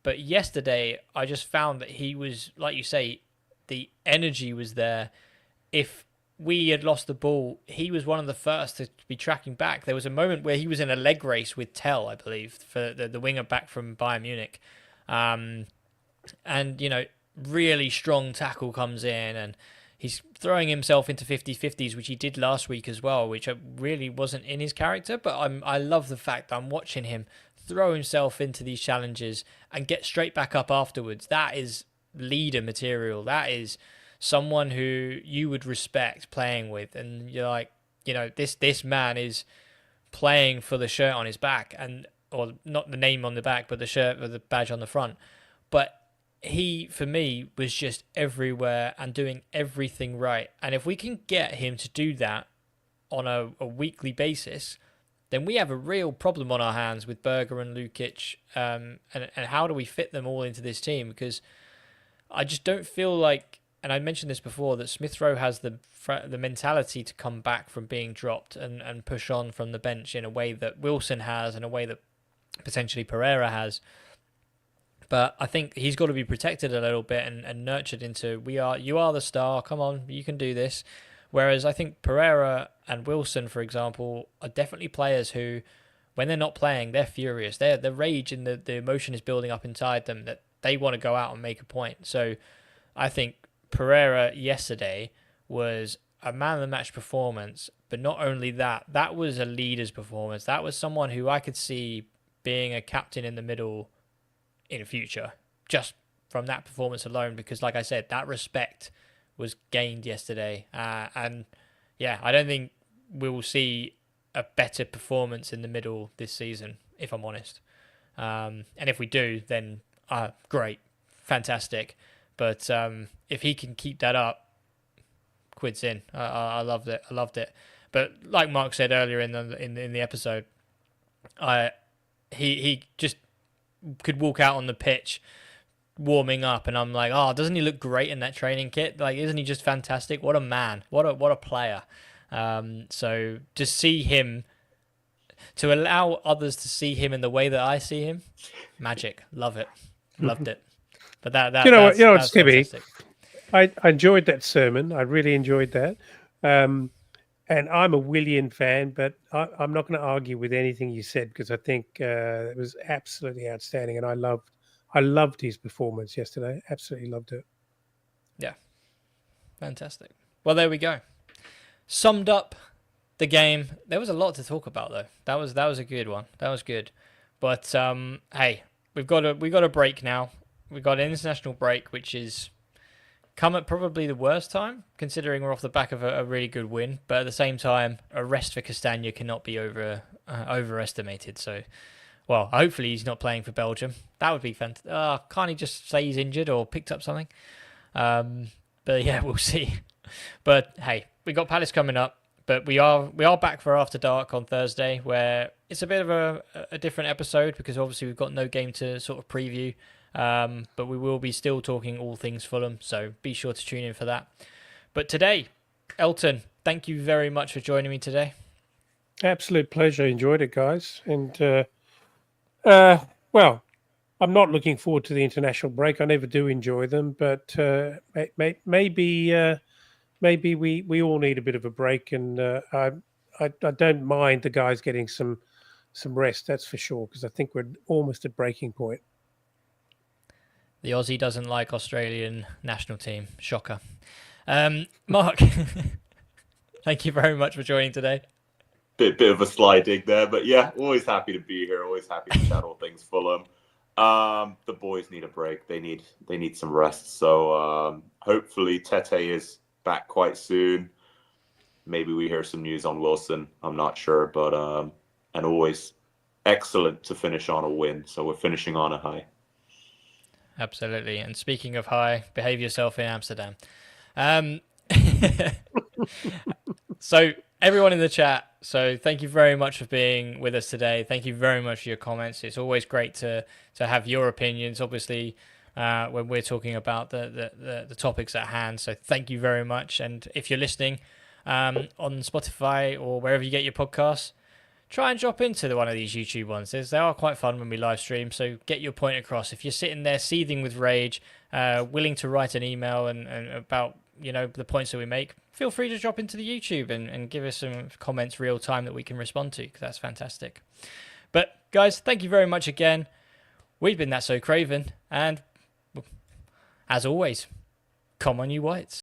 But yesterday, I just found that he was, like you say, the energy was there. If we had lost the ball, he was one of the first to be tracking back. There was a moment where he was in a leg race with Tell, I believe, for the winger back from Bayern Munich. And, really strong tackle comes in and he's throwing himself into 50-50s, which he did last week as well, which really wasn't in his character. But I love the fact that I'm watching him throw himself into these challenges and get straight back up afterwards. That is leader material. That is someone who you would respect playing with. And you're like, this man is playing for the shirt on his back, or not the name on the back, but the shirt with the badge on the front. But he, for me, was just everywhere and doing everything right. And if we can get him to do that on a weekly basis, then we have a real problem on our hands with Berger and Lukic. And how do we fit them all into this team? Because I just don't feel like, and I mentioned this before, that Smith Rowe has the mentality to come back from being dropped and push on from the bench in a way that Wilson has, in a way that potentially Pereira has. But I think he's got to be protected a little bit and nurtured into, you are the star, come on, you can do this. Whereas I think Pereira and Wilson, for example, are definitely players who, when they're not playing, they're furious. The rage and the emotion is building up inside them that they want to go out and make a point. So I think Pereira yesterday was a man of the match performance, but not only that, that was a leader's performance. That was someone who I could see being a captain in the middle in the future, just from that performance alone, because like I said, that respect was gained yesterday. And yeah, I don't think we will see a better performance in the middle this season, if I'm honest. And if we do, then great, fantastic. But if he can keep that up, quid's in. I loved it. I loved it. But like Mark said earlier in the episode, he just could walk out on the pitch warming up, and I'm like, oh, doesn't he look great in that training kit? Like, isn't he just fantastic? What a man! What a player! So to see him, to allow others to see him in the way that I see him, magic. Love it. Loved it. But that you know that's, what, that's Stevie, fantastic. I enjoyed that sermon. I really enjoyed that. And I'm a Willian fan, but I'm not going to argue with anything you said because I think it was absolutely outstanding, and I loved his performance yesterday. Absolutely loved it. Yeah, fantastic. Well, there we go. Summed up the game. There was a lot to talk about though. That was a good one. That was good. But hey, we've got a break now. We've got an international break, which is come at probably the worst time, considering we're off the back of a really good win. But at the same time, a rest for Castagna cannot be overestimated. So, well, hopefully he's not playing for Belgium. That would be fantastic. Can't he just say he's injured or picked up something? But yeah, we'll see. But hey, we got Palace coming up. But we are back for After Dark on Thursday, where it's a bit of a different episode because obviously we've got no game to sort of preview. But we will be still talking all things Fulham, so be sure to tune in for that. But today, Elton, thank you very much for joining me today. Absolute pleasure. Enjoyed it, guys. And well, I'm not looking forward to the international break. I never do enjoy them, but maybe we all need a bit of a break, and I don't mind the guys getting some rest. That's for sure, because I think we're almost at breaking point. The Aussie doesn't like Australian national team. Shocker. Mark, thank you very much for joining today. Bit of a sly dig there, but yeah, always happy to be here. Always happy to chat all things Fulham. The boys need a break. They need some rest. So hopefully Tete is back quite soon. Maybe we hear some news on Wilson. I'm not sure, but and always excellent to finish on a win. So we're finishing on a high. Absolutely. And speaking of high, behave yourself in Amsterdam. So everyone in the chat, so thank you very much for being with us today. Thank you very much for your comments. It's always great to have your opinions, obviously, when we're talking about the topics at hand. So thank you very much. And if you're listening on Spotify or wherever you get your podcasts, try and drop into one of these YouTube ones. They are quite fun when we live stream, so get your point across. If you're sitting there seething with rage, willing to write an email and about the points that we make, feel free to drop into the YouTube and give us some comments real time that we can respond to, because that's fantastic. But guys, thank you very much again. We've been That's So Craven, and as always, come on you whites.